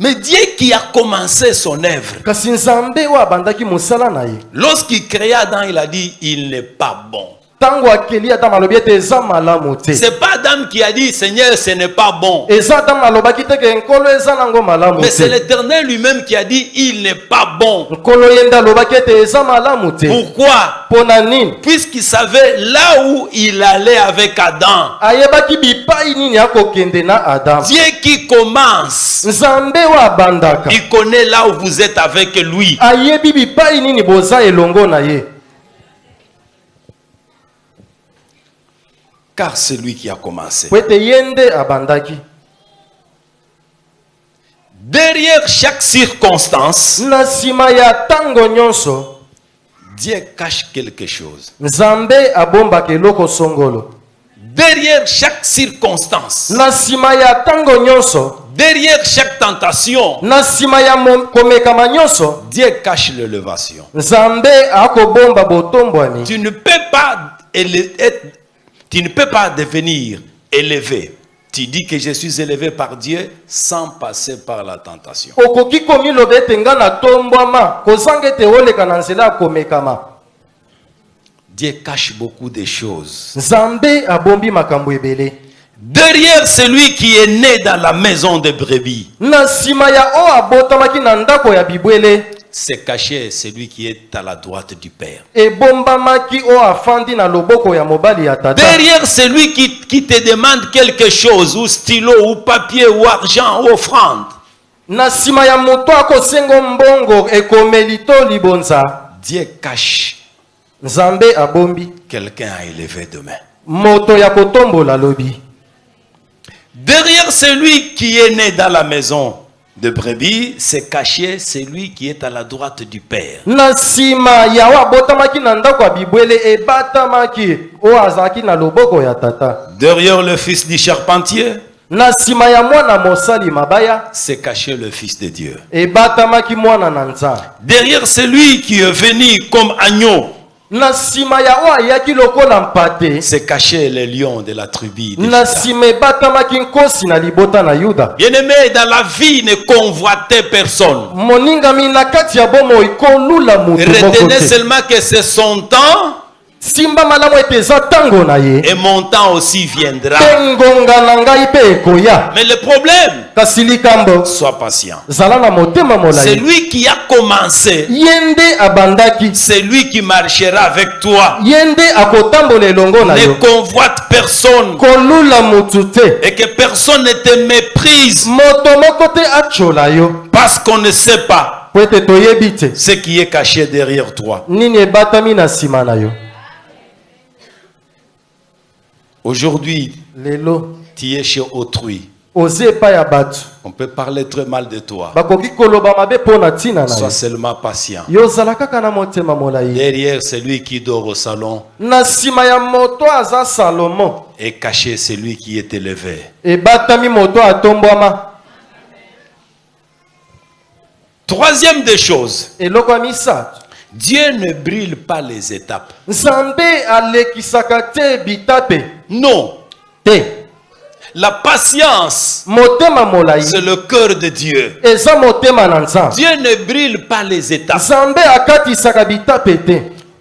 Mais Dieu qui a commencé son œuvre, Kasi nzambe oyo abandaki mosala na ye. lorsqu'il créa Adam, il a dit, il n'est pas bon. Ntango akeli Adamu alobi ete eza malamu te. C'est pas Adam qui a dit, Seigneur, ce n'est pas bon. Eza Adamu alobaki te ke nkolo eza nango malamu Mais c'est te. l'Éternel lui-même qui a dit, il n'est pas bon. Nkolo ye nde alobaki ete eza malamu te. Pourquoi? Pona nini? Puisqu'il savait là où il allait avec Adam. Ayebaki bipai nini akokende na Adamu. Dieu qui commence, Nzambe oyo abandaka. il connaît là où vous êtes avec lui. Ayebi bipai nini boza elongo na ye. Car c'est lui qui a commencé. Po ete ye nde abandaki. Derrière chaque circonstance, Na nsima ya ntango nyonso, Dieu cache quelque chose. Nzambe abombaka eloko songolo. Derrière chaque circonstance, Na nsima ya ntango nyonso, derrière chaque tentation, na nsima ya komekama nyonso, Dieu cache l'élévation. Nzambe akobomba botombwani. Tu ne peux pas devenir élevé. Tu dis que je suis élevé par Dieu sans passer par la tentation. Okoki komiloba ete nga natombwama kozanga ete oleka na nzela ya komekama. Dieu cache beaucoup de choses. Nzambe abombi makambo ebele. Derrière celui qui est né dans la maison de brebis, Na sima ya o abotamaki na ndako ya bibwele. c'est caché celui qui est à la droite du Père. Ebombamaki o afandi na loboko ya mobali ya tata. Derrière celui qui te demande quelque chose, ou stylo, ou papier, ou argent, ou offrande, Na sima ya moto akosengo mbongo ekomeli to libonza. Dieu cache Nzambe abombi quelqu'un à élever demain. moto ya kotombola lobi. Derrière celui qui est né dans la maison de brebis, c'est caché celui qui est à la droite du Père. Na sima ya o abotamaki na ndako ya bibwele ebatamaki o azalaki na loboko ya tata. Derrière le fils du charpentier, Na sima ya mwana mosali mabaya c'est caché le fils de Dieu. ebatamaki mwana na nzambe. Derrière celui qui est venu comme agneau, Na sima ya o ayaki lokola mpate. c'est caché le lion de la tribu de Na Juda. sima ebatamaki nkosi na libota na Yuda. Bien-aimé, dans la vie, ne convoitez personne. Moningami na kati ya bomo ikolula mutu moko Retenez te. seulement que c'est son temps Simba malamu ete eza tango na ye. et mon temps aussi viendra. Pe ngonga na ngai pe ekoya. Mais le problème, Kasi likambo sois patient. zala na motema C'est molai. lui qui a commencé. Yende abandaki. C'est lui qui marchera avec toi. Yende akotambola elongo na Ne yo. convoite personne Kolula mutu te. et que personne ne te méprise Moto moko te achola yo. parce qu'on ne sait pas Po ete toyebi te. ce qui est caché derrière toi. Nini ebatami na sima na yo. Aujourd'hui, Lelo tu es chez autrui. oze epai ya bato. On peut parler très mal de toi. Bakoki koloba mabe mpo na ntina na Sois yo. seulement patient. Yo zala kaka na motema molai. Derrière celui qui dort au salon Na sima ya moto aza Salomon. est caché celui qui est élevé. Ebatami moto atombwama. Troisième des choses, Eloko ya misato. Dieu ne brûle pas les étapes. Nzambe alekisaka te bitape. Non, Te. la patience, Motema molai. c'est le cœur de Dieu. Eza motema na Nzambe. Dieu ne brûle pas les étapes. Nzambe akatisaka bitape te.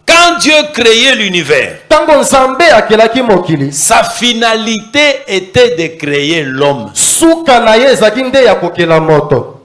Quand Dieu créait l'univers, Tango Nzambe akelaki mokili. sa finalité était de créer l'homme. Suka na ye ezaki nde ya kokela moto.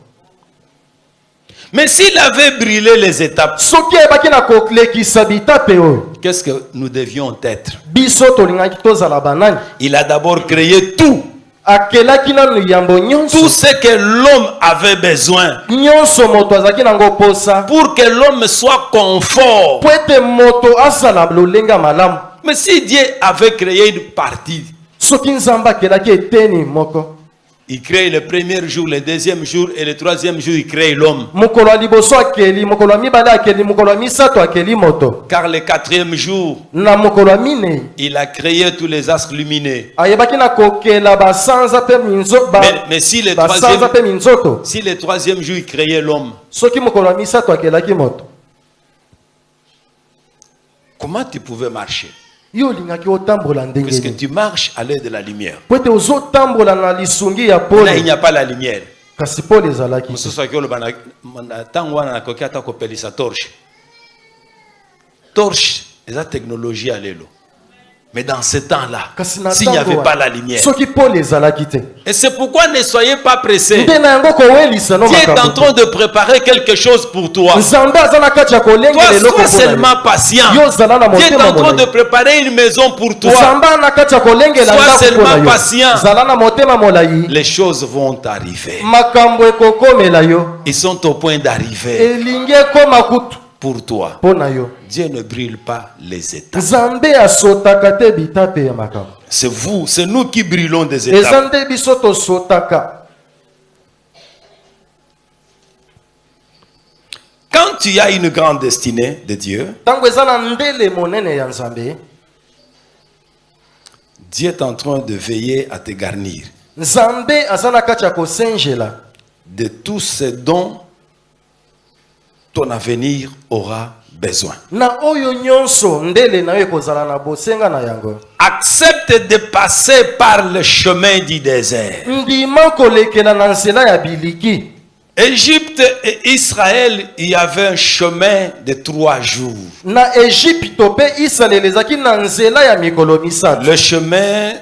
Mais s'il avait brûlé les étapes, Soki ebaki na kolekisa bitape oyo. qu'est-ce que nous devions être? Biso tolingaki tozala banani. Il a d'abord créé tout. Akelaki nanu yambo Tout nyonso. ce que l'homme avait besoin Nyonso moto azalaki nango posa. pour que l'homme soit confort. Po ete moto azala lolenga malamu. Mais si Dieu avait créé une partie, Soki Nzambe akelaki eteni moko. il crée le premier jour, le deuxième jour et le troisième jour, il crée l'homme. Mokolo ya liboso akeli, mokolo ya mibale akeli, mokolo ya misato akeli moto. Car le quatrième jour, Na mokolo ya minei il a créé tous les astres lumineux. ayebaki na kokela basanza pe minzo ba Mais si le basanza pe troisième, minzoto. si le troisième jour, il créait l'homme, Soki mokolo ya misato akelaki moto. comment tu pouvais marcher? Yo lingaki otambola ndenge Puisque nini. tu marches à l'aide de la lumière. Po ete ozotambola na lisungi ya Là, il pole. n'y a pas la lumière. Kasi pole ezalaki. Mosusu akoloba na ntango wana nakoki ata kopelisa torche. Torche eza technologie ya lelo. Mais dans ce temps-là, Kasi na s'il n'y avait tango pas la lumière. soki pole ezalaki te. Et c'est pourquoi ne soyez pas pressés. Nde na yango kowelisa no Dieu est en makambo. train de préparer quelque chose pour toi. Nzambe aza na kati ya kolengela Toi, eloko sois mpona yo. seulement patient. Yo zala na Dieu est motema en train de molai. préparer une maison pour toi. Nzambe na kati ya kolengela Sois ndako seulement mpona yo. patient. Zala na motema molai. Les choses vont arriver. Makambo ekokomela yo. Ils sont au point d'arriver Elingi ekoma kutu pour toi. mpona yo. Dieu ne brûle pas les étapes. Nzambe asotaka te bitape ya makambo. C'est vous, c'est nous qui brûlons des Eza étapes. nde biso tosotaka. Quand tu as une grande destinée de Dieu, Tango eza na ndele monene ya Nzambe, Dieu est en train de veiller à te garnir Nzambe aza na kati ya kosenjela de tout ce dont ton avenir aura besoin. na oyo nyonso ndele na yo ekozala na bosenga na yango. Accepte de passer par le chemin du désert. Ndima kolekela na nzela ya biliki. Égypte et Israël, il y avait un chemin de 3 jours. Na Egypte pe Israel ezaki na nzela ya mikolo misato. Le chemin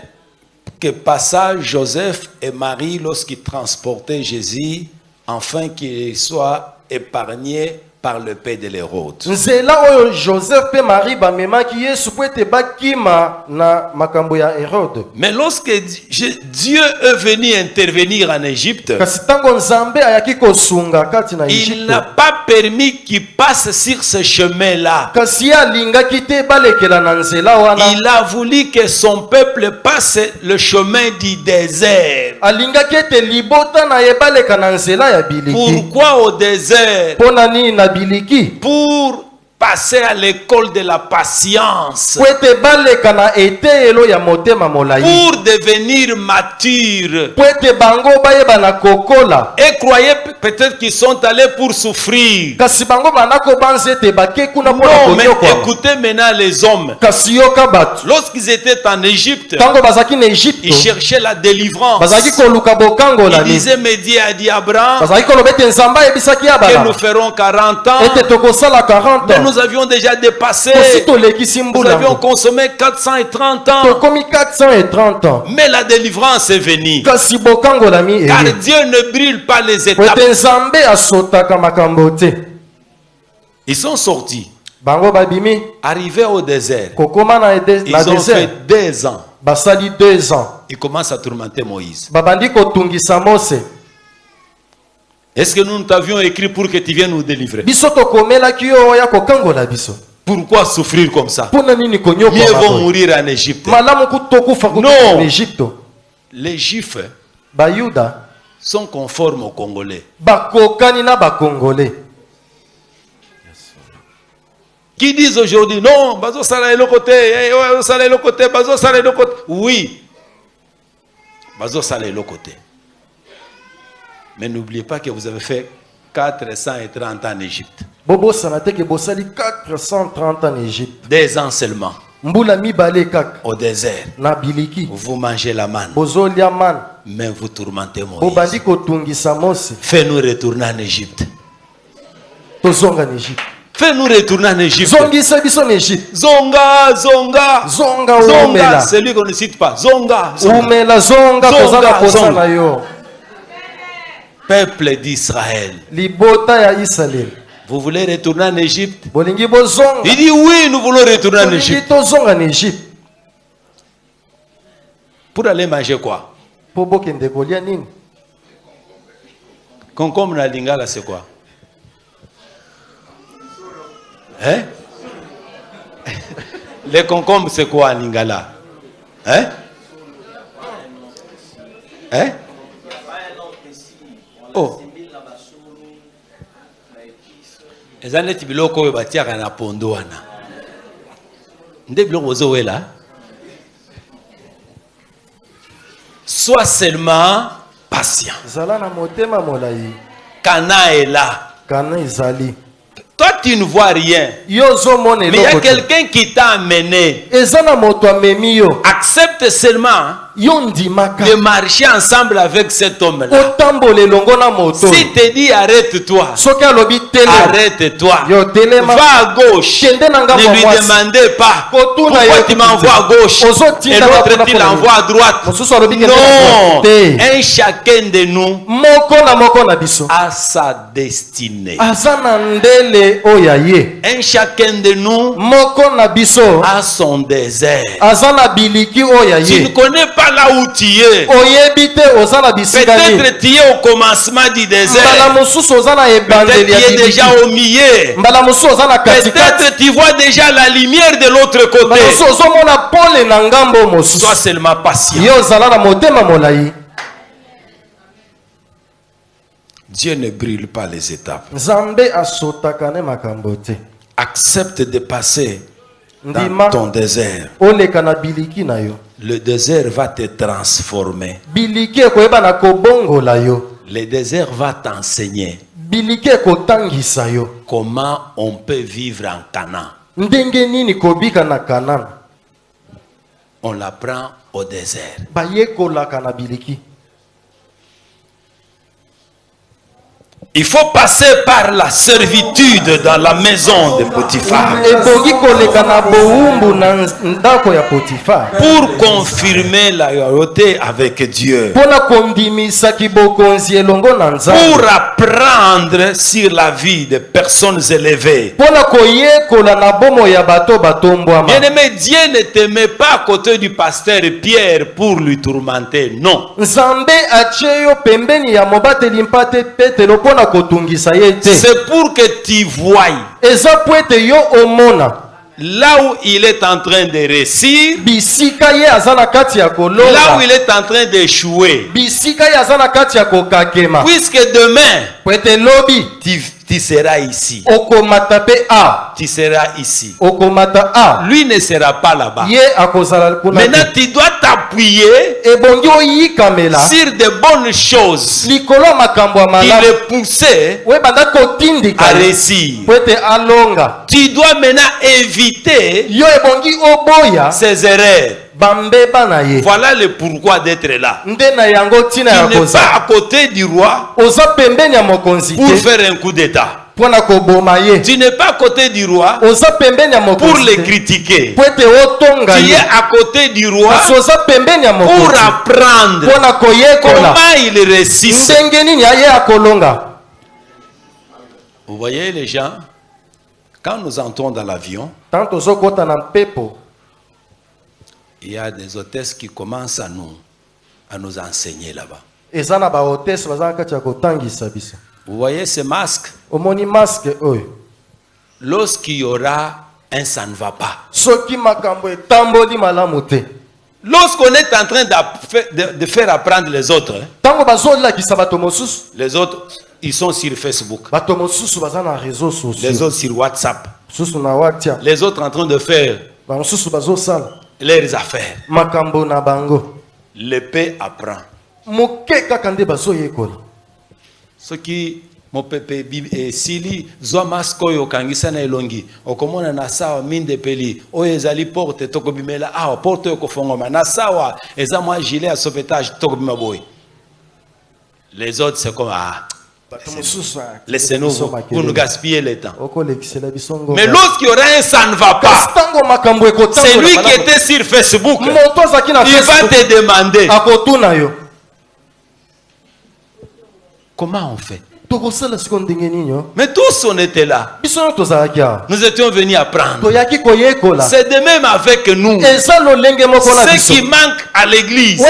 que passa Joseph et Marie lorsqu'ils transportaient Jésus, afin qu'il soit épargné par le pays de l'Hérode. Nzela oyo Joseph pe Marie ba memaki Yesu po ete bakima na makambo ya Hérode. Mais lorsque Dieu est venu intervenir en Égypte, Kasi tango Nzambe ayaki kosunga kati na il Egypte. n'a pas permis qu'il passe sur ce chemin-là. Kasi alingaki te balekela na nzela wana. Il a voulu que son peuple passe le chemin du désert. Alingaki ete libota na ye baleka na nzela ya biliki. Pourquoi au désert? Pona nini na biliki? Pour passer à l'école de la patience. Po ete baleka na eteyelo ya motema molai. Pour devenir mature. Po ete bango bayeba na kokola. Et croyez peut-être qu'ils sont allés pour souffrir. Kasi bango banako banze ete bake kuna pona Non, mais konyokwa. écoutez maintenant les hommes. Kasi yoka batu. Lorsqu'ils étaient en Égypte, Tango bazaki na Egypte. ils cherchaient la délivrance. Bazaki koluka bokango la Ils ni. disaient, mais Dieu a dit à Abraham Bazaki koloba ete Nzambe ebisaki ya que bala. nous ferons 40 ans. Ete tokosala 40 Mais ans. nous avions déjà dépassé. Kosi tolekisi Nous mbula. avions consommé 430 ans. Tokomi 430 ans. Mais la délivrance est venue. Kasi bokango la mi Car eri. Dieu ne brûle pas les Po étapes. ete Nzambe asotaka makambo te. Ils sont sortis. Bango babimi Arrivés au désert. kokoma na Ils ont désert. fait 2 ans. Basali 2 ans. Ils commencent à tourmenter Moïse. Babandi kotungisa Mose. Est-ce que nous t'avions écrit pour que tu viennes nous délivrer? Biso tokomelaki yo ya kokangola biso. Pourquoi souffrir comme ça? Pona nini Mieux konyokwa vaut maboye. mourir en Égypte. Malamu kutokufa Non. kutoka na Egypte. Les Juifs Bayuda sont conformes aux Congolais. bakokani na bakongolais. Qui disent aujourd'hui, non, bazo sala le côté, bazo sala le côté, bazo sala le côté. Oui, bazo sala le côté. Mais n'oubliez pas que vous avez fait 430 ans en Égypte. Bobo sanateke bosali 430 ans en Égypte. 2 ans seulement Mbula mibale kaka au désert. na biliki. Vous mangez la manne, Bozolia man. mais vous tourmentez Moïse. Bobandi kotungisa Mose. Fais-nous retourner en Égypte. Tozonga na Égypte. Fais-nous retourner en Égypte. Zongisa biso na Égypte. Zonga, zonga, Zonga zonga. umela. C'est lui qu'on ne cite pas. Zonga, zonga. Umela zonga Zonga, kozala kosa zonga. na yo. Peuple d'Israël. Libota ya Israël. Vous voulez retourner en Égypte? Bolingi bozonga. Il dit oui, nous voulons retourner en Bolingi Égypte. tozonga na Égypte. Pour aller manger quoi? Po bokende kolia nini? Concombre na lingala, c'est quoi? Hein? Les concombres, c'est quoi en lingala? Hein? Hein? Oh. Eza neti biloko oyo batiaka na pondo wana. Nde biloko ozowela. Sois seulement patient. Zala na motema molai. Cana est là. Kana izali. Toi, tu ne vois rien. Yo zomone Mais il y a eloko te. quelqu'un qui t'a amené. Eza na moto amemi yo. Accepte seulement Yo ndimaka. de marcher ensemble avec cet homme-là. Otambola elongo na moto. S'il te dit arrête-toi, Soki alobi tele. arrête-toi. Yo telema. Va à gauche. Kende na ngambo Ne lui mwasi. demandez pas Kotuna pourquoi yo tu m'envoies à gauche Ozotinda et l'autre bakuna tu kuna l'envoies à droite. Mosusu alobi kende na Non, droite. Te. un chacun de nous Moko na biso. a sa destinée. Aza na ndele oya ye. Un chacun de nous Moko na biso. a son désert. Aza na biliki oya Tu ne ye. connais pas là où tu es. Oyebi te oza na bisika nini. Peut-être tu es au commencement du désert. Mbala mosusu oza na Peut-être ebandeli tu ya es biliki. déjà au milieu. Mbala mosusu oza na katikati. Peut-être tu vois déjà la lumière de l'autre Mbala côté. mosusu ozomona pole na ngambo mosusu. Sois seulement patient. Yo ozala na motema molai. Dieu ne brûle pas les étapes. Nzambe asotaka ne makambo te. Accepte de passer dans Ndima ton désert. oleka na biliki na yo. Le désert va te transformer. Biliki ekoyeba na kobongola yo. Le désert va t'enseigner Biliki ekotangisa yo. comment on peut vivre en Canaan. Ndenge nini kobika na Kanaan. On l'apprend au désert. Bayekolaka na biliki. Il faut passer par la servitude dans la maison de Potiphar pour confirmer la loyauté avec Dieu, pour apprendre sur la vie des personnes élevées. Bien-aimé, Dieu ne te met pas à côté du pasteur Pierre pour lui tourmenter, non. C'est pour que tu voies là où il est en train de réussir, là où il est en train d'échouer. Puisque demain, tu seras ici. Tu seras ici. Lui ne sera pas là-bas. Maintenant, tu dois t'appuyer sur de bonnes choses qui le poussaient à réussir. Tu dois maintenant éviter ces erreurs. Voilà le pourquoi d'être là. Tu n'es pas à côté du roi pour faire un coup d'état. Tu n'es pas à côté du roi pour le critiquer. Tu es à côté du roi pour apprendre comment il résiste. Vous voyez les gens, quand nous entrons dans l'avion, il y a des hôtesses qui commencent à nous enseigner là-bas. Vous voyez ces masques? Lorsqu'il y aura un ça ne va pas. Lorsqu'on est en train de faire apprendre les autres, les autres, ils sont sur Facebook. Les autres sur WhatsApp. Les autres en train de faire leurs affaires. L'épée apprend. Ce qui mon pépé sili zwa masko yo kangisa na elongi okomona na sawa minde peli oyo ezali porte tokobimela awa porte yo kofongoma na sawa eza mwa gilet à sauvetage tokobima boy. Les autres c'est comme laissez-nous pour nous gaspiller le temps. Mais lorsqu'il y aura un ça ne va pas, c'est lui qui était sur Facebook, il va te demander comment on fait. Mais tous on était là. Nous étions venus apprendre. C'est de même avec nous. Ce qui manque à l'église,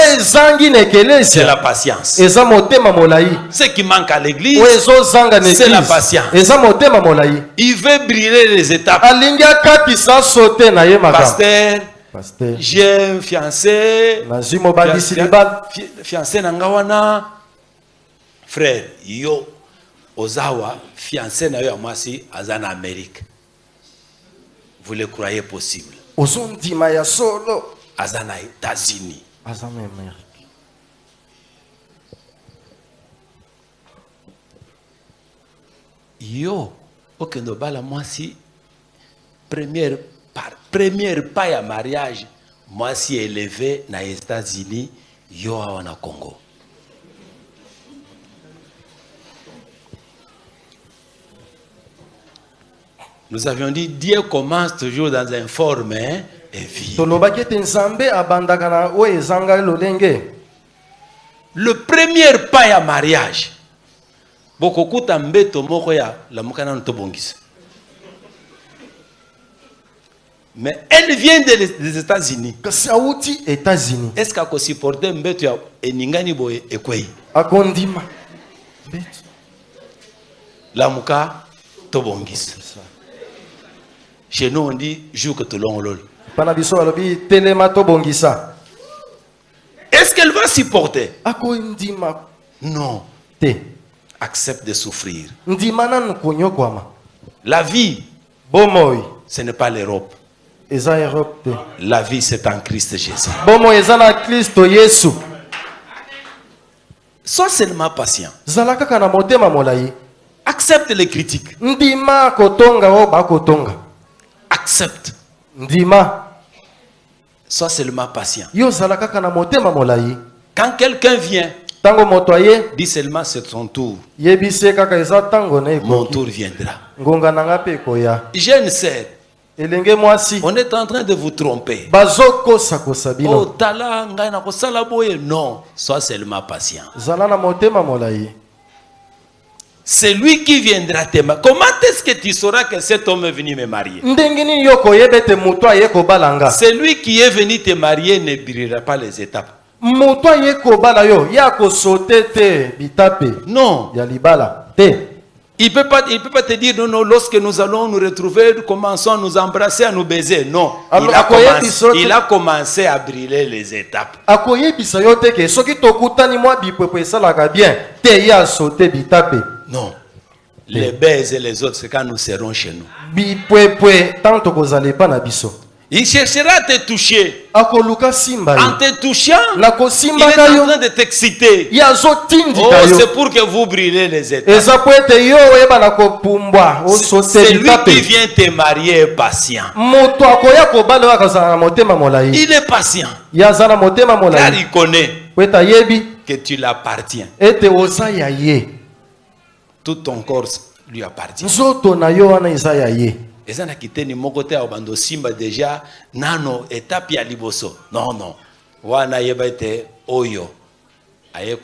c'est la patience. Ce qui manque à l'église, c'est la patience. Il veut brûler les étapes. Pasteur, j'ai un fiancé. Fiancé Nangawana. Frère, yo. Ozawa, fiancé na yo amasi azana Amérique. Vous le croyez possible? Azana États-Unis. Yo, okendo bala mwasi première pas ya mariage, mwasi élevé na États-Unis, yo awana Congo. Nous avions dit, Dieu commence toujours dans un forme et vide. Le premier pas à mariage. Mais elle vient des États-Unis. Est-ce qu'elle peut supporter Mbeto et Ningani Boye et Kwei? La Mouka Tobongis. Chez nous, on dit joue que tout long lol. Est-ce qu'elle va supporter? Non. Accepte de souffrir. La vie, ce n'est pas l'Europe. La vie, c'est en Christ Jésus. Sois seulement patient. Accepte les critiques. Accepte. Sois seulement patient. Quand quelqu'un vient Tango moto aye. Dis seulement c'est ton tour. Yebise kaka eza tango na Mon ekoki. tour viendra. Ngonga nanga pe koya. Jeune sœur, Elenge mwasi. on est en train de vous tromper. Bazokosa kosabino. Oh, tala ngai na kosala boye. Non, sois seulement patient. Zala na motema molai. C'est lui qui viendra te marier. Comment est-ce que tu sauras que cet homme est venu me marier? Ndengini yoko yebete muto aye kobalanga. Celui qui est venu te marier ne brillera pas les étapes. Muto aye kobala yo ya kosote te bitape. Non. Ya libala te. Il peut pas te dire non, non, lorsque nous allons nous retrouver, nous commençons à nous embrasser, à nous baiser. Non. Alors, Il a commencé à briller les étapes. Akoyebisa yo te ke soki tokutani mwa bipwepo esalaka bien te ya sote bitape. Non. Les baises et les autres, c'est quand nous serons chez nous. Bipwepwe tanto kozale pa na biso. Il cherchera à te toucher. Akoluka simba En yo. te touchant, Na il kosimba est en yo. train de t'exciter. Ya zo tindika Oh, yo. c'est pour que vous brillez les étapes. Eza po ete yo oyeba na kopumbwa osote C'est lui qui bitape. vient te marier est patient. Moto akoya kobala oyo akozala na motema molai. Il est patient. Ya aza na motema Car molai. il connaît Po ete ayebi que tu l'appartiens. ete oza ya ye. Tout ton corps lui appartient. Nzoto na yo wana eza ya ye. Ezana kiteni moko te abando simba déjà nano étape ya liboso. Non non. Wana yeba ete oyo. Aye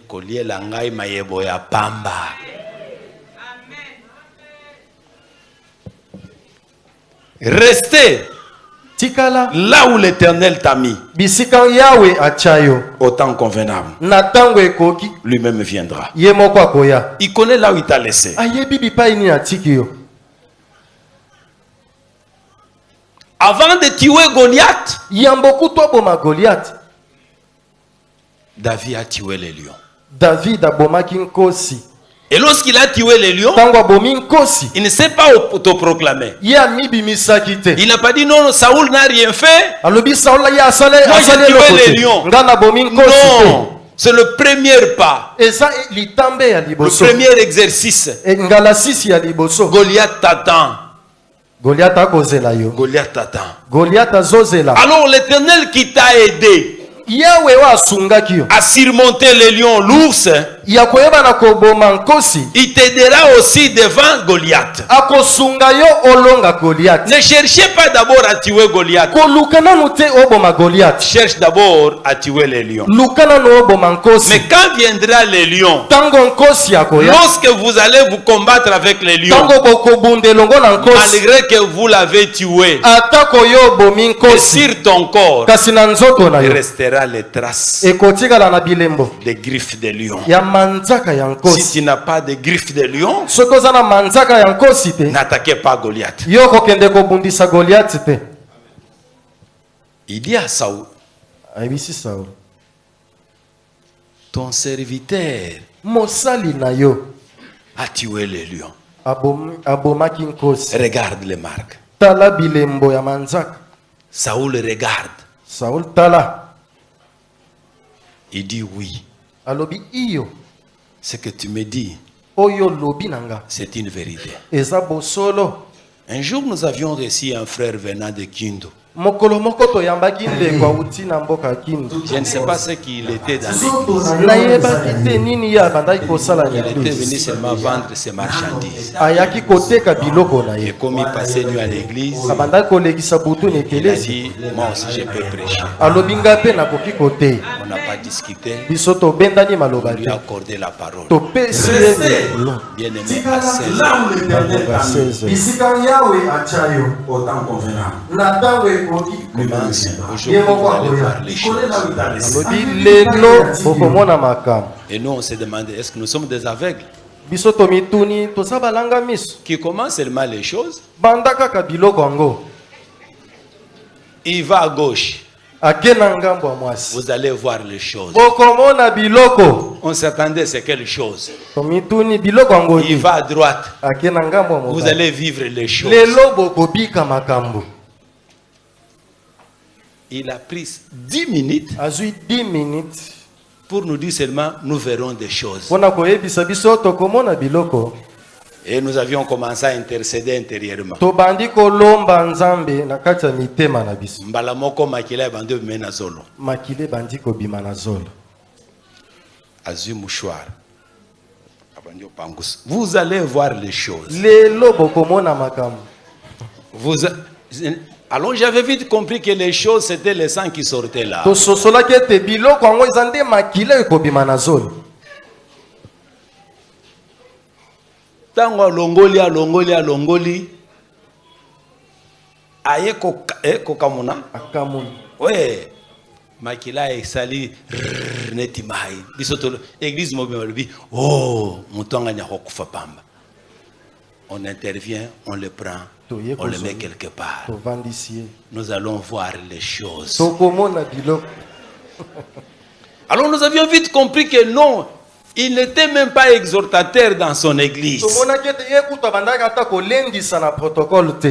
koliela ngai mayebo ya pamba. Restez Tikala là où l'Éternel t'a mis, bisika yawe achayo. au temps convenable. Na tango ekoki Lui-même viendra. ye moko akoya. Il connaît là où il t'a laissé. Ayebi bipai nini atiki yo. Avant de tuer Goliath, Yamboku to boma Goliath. David a tué les lions. David abomaki nkosi. Et lorsqu'il a tué les lions, Tango abomi nkosi. il ne s'est pas autoproclamé. Ye amibimisaki te. Il n'a pas dit non, Saoul n'a rien fait. Alobi Saola ye asale Moi, j'ai asale tué eloko les te. lions. Nga na bomi nkosi te. Non, c'est le premier pas, Eza litambe ya le liboso. premier exercice. Ngala sisi ya liboso. Goliath t'attend. Goliath akozela yo. Goliath t'attend. Goliath azozela. Alors l'Éternel qui t'a aidé Yawe wa asungaki yo. à surmonter les lions, l'ours, Ya koyeba na koboma nkosi. il t'aidera aussi devant Goliath. Akosunga yo olonga Goliath. Ne cherchez pas d'abord à tuer Goliath. Koluka nanu te oboma Goliath. Cherche d'abord à tuer les lions. Luka nanu oboma nkosi. Mais quand viendra les lions, Tango nkosi akoya. lorsque vous allez vous combattre avec les lions, Tango bokobunde longo na nkosi. malgré que vous l'avez tué, Atako yo bomi et nkosi. sur ton corps, Kasi na nzoto na il yo. restera les traces Ekotikala na bilembo. des griffes des lions. Ya manzaka ya Si nkosi. tu n'as pas de griffes de lion, Soki oza na manzaka ya nkosi te. n'attaquez pas Goliath. Yo kokende kobundisa Goliath te. Il dit à Saoul, Ayebisi Saul. ton serviteur Mosali na yo. a tué les lions. Abomaki nkosi. Regarde les marques. Tala bilembo ya manzaka. Saoul regarde. Saul tala. Il dit oui. Alobi iyo. Ce que tu me dis, Oyo lobi nanga. c'est une vérité. Eza bosolo. Un jour, nous avions reçu un frère venant de Kindo. Mokolo moko toyambaki ndeko auti na mboka Kindu. Je ne sais pas ce qu'il était dans l'église. Nayebaki te nini ye abandaki kosala na Il était venu eglise. seulement vendre ses marchandises. Ayaki koteka biloko na Et ye. comme il passait nuit à l'église, Abandaki kolekisa butu na il a ekelesi. dit, moi aussi je peux prêcher. Alobi nga mpe nakoki koteya. On n'a pas discuté, Biso tobendani maloba on lui te. a accordé la parole. Topesi ye mikolo. Bien aimé, à 16 Là ans, où l'Éternel t'a mis, 16. bisika yawe achayo au temps convenable. Na tango ekoki. commence. Aujourd'hui, vous allez voir les choses. Alobi lelo bokomona makambo. Et nous, on s'est demandé, est-ce que nous sommes des aveugles Biso tomituni toza balanga miso. qui commencent seulement les choses? Banda kaka biloko yango. Il va à gauche, Ake na ngambo ya mwasi. vous allez voir les choses. Bokomona biloko. On s'attendait, c'est quelle chose? Tomituni biloko yango. Il va à droite, Ake na ngambo ya vous mobali. allez vivre les choses. Lelo bokobika makambo. Il a pris 10 minutes Azui 10 minutes. pour nous dire seulement, nous verrons des choses. Pona koyebisa biso tokomona biloko. Et nous avions commencé à intercéder intérieurement. Tobandi kolomba nzambe na kati ya mitema na biso. Mbala moko makila ya bande mena zolo. Makile bandi kobima na zolo. Azu mouchoir. Vous allez voir les choses. Alors j'avais vite compris que les choses c'était le sang qui sortait là. Tango longoli. Aye kokamuna. Ouais. Makila et sali netimai. Bisoto église mobile. Oh, moutonga nyakokufa pamba. On intervient, on le prend, on le met quelque part. Nous allons voir les choses. Alors nous avions vite compris que non, il n'était même pas exhortateur dans son église.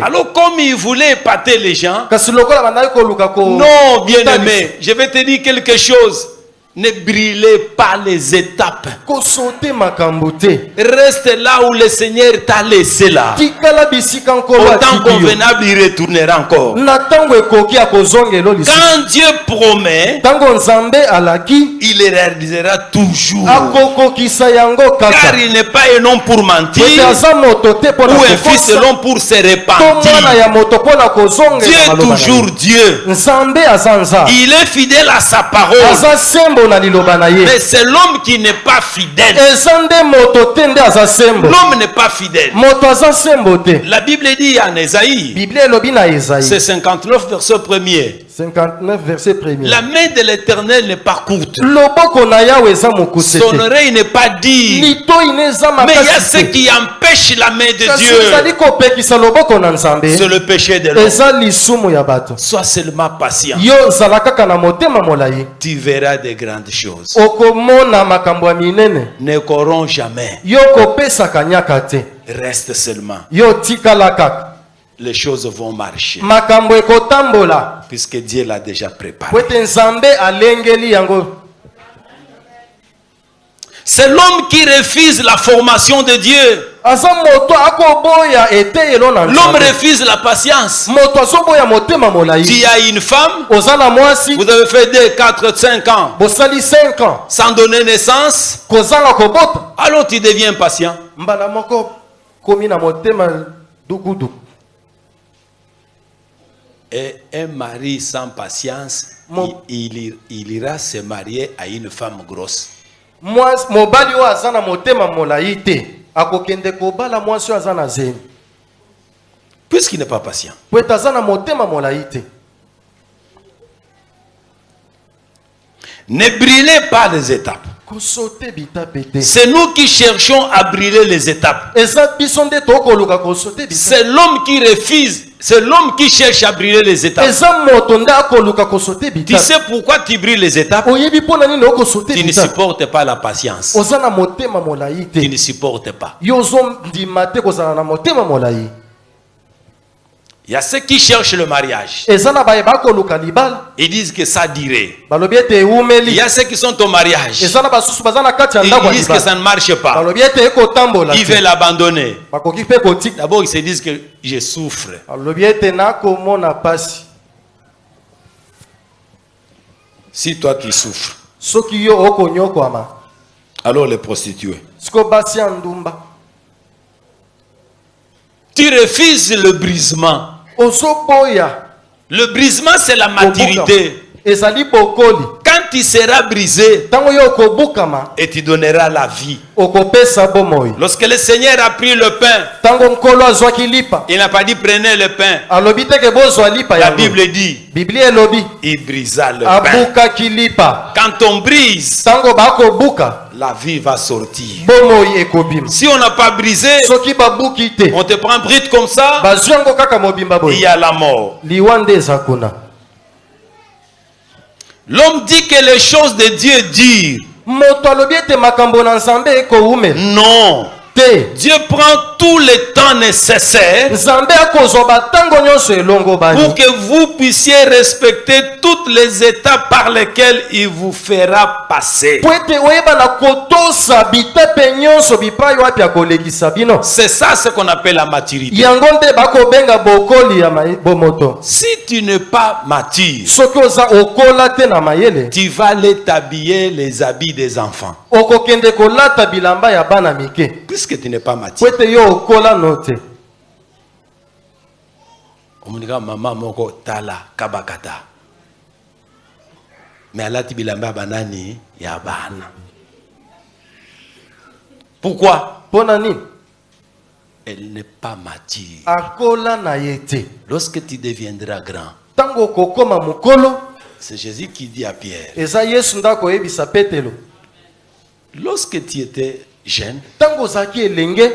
Alors comme il voulait épater les gens, non, bien-aimé, je vais te dire quelque chose. Ne brûlez pas les étapes. Reste là où le Seigneur t'a laissé là. Au temps convenable, il retournera encore. Quand Dieu promet, il le réalisera toujours. Car il n'est pas un homme pour mentir, ou un fils de l'homme pour se repentir. Dieu est toujours Dieu. Il est fidèle à sa parole. Mais c'est l'homme qui n'est pas fidèle. L'homme n'est pas fidèle. La Bible dit en Ésaïe, c'est 59 verset 1er. 59 verset 1er. La main de l'Éternel n'est pas courte. Son oreille n'est pas dure. Mais il y a ce qui empêche la main de Dieu. C'est le péché de l'homme. Sois seulement patient. Tu verras de grandes choses. Ne courons jamais. Reste seulement. Les choses vont marcher. Puisque Dieu l'a déjà préparé. C'est l'homme qui refuse la formation de Dieu. L'homme refuse la patience. Tu as une femme, vous avez fait 2, 4, 5 ans sans donner naissance. Alors tu deviens patient. Et un mari sans patience, il ira se marier à une femme grosse. Puisqu'il n'est pas patient. Ne brûlez pas les étapes. C'est nous qui cherchons à brûler les étapes. C'est l'homme qui refuse. C'est l'homme qui cherche à brûler les étapes. Tu sais pourquoi tu brûles les étapes? Tu ne supportes pas la patience. Tu ne supportes pas. Il y a ceux qui cherchent le mariage. Ils disent que ça dirait. Il y a ceux qui sont au mariage. Ils disent que ça ne marche pas. Ils veulent l'abandonner. D'abord, ils se disent que je souffre. Si toi tu souffres, alors les prostituées. Tu refuses le brisement. Le brisement, c'est la maturité. Quand tu seras brisé et tu donneras la vie. Lorsque le Seigneur a pris le pain, il n'a pas dit prenez le pain. La Bible dit il brisa le pain. Quand on brise, la vie va sortir. Si on n'a pas brisé, on te prend bride comme ça, il y a la mort. L'homme dit que les choses de Dieu durent. Non. te. Dieu prend tout le temps nécessaire Nzambe akozwa batango nyonso elongo bani. pour que vous puissiez respecter toutes les étapes par lesquelles il vous fera passer. Po ete oyeba na kotosa bitepe nyonso bipai wapi akolekisa bino. C'est ça ce qu'on appelle la maturité. Yango nde bakobenga bokoli ya bomoto. Si tu n'es pas mature, Soki oza okola te na mayele, tu vas aller t'habiller les habits des enfants. okokende kolata bilamba ya bana mike. Puisque tu n'es pas Po mature. ete yo okola no te. Omunika mama moko tala kabakata. Mais alati bilamba banani ya bana. Pourquoi? Pona nini? Elle n'est pas mature. Akola na ye te. Lorsque tu deviendras grand, Tango okokoma mokolo, c'est Jésus qui dit à Pierre, eza Yesu ndako yebisa Petelo. lorsque tu étais jeune, Tango ozalaki elenge,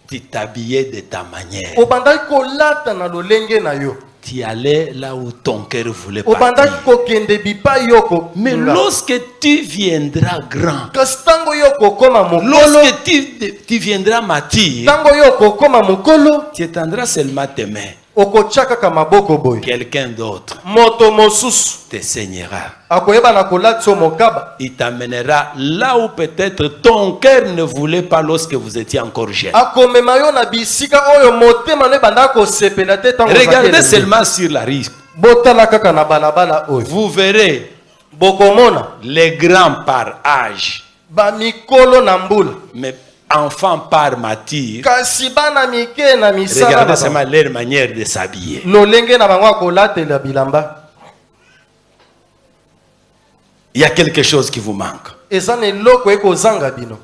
tu t'habillais de ta manière. obandaki kolata na lolenge na yo. Tu allais là où ton cœur voulait Obandaki partir. kokende bipai yo ko. Mais lorsque tu viendras grand, kasi tango yo kokoma mokolo, lorsque tu viendras mature, tango yo kokoma mokolo, tu étendras seulement tes mains. okotia kaka maboko boy. Quelqu'un d'autre Moto mosusu te saignera. akoyeba na kolati yo mokaba. Il t'amènera là où peut-être ton cœur ne voulait pas lorsque vous étiez encore jeune. Akomema yo na bisika oyo motema no ebanda kosepela te tango ozalaki Regardez elenge. seulement sur la rue. Botala kaka na balabala oyo. Vous verrez Bokomona les grands par âge, bamikolo na mbula. mais enfants par mature. Kasi bana mike na misala Regardez na seulement leur manière de s'habiller. lolenge na bango akolatela bilamba. Il y a quelque chose qui vous manque. Eza na eloko ekozanga bino.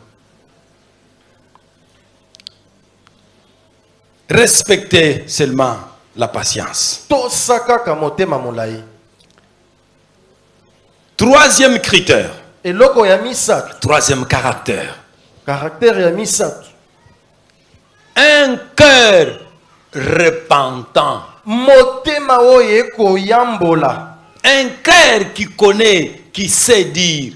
Respectez seulement la patience. Tosa kaka motema molai. Troisième critère, Eloko ya misato. troisième caractère. Caractère ya misato. Un cœur repentant. Motema oyo ekoyambola. Un cœur qui connaît, qui sait dire,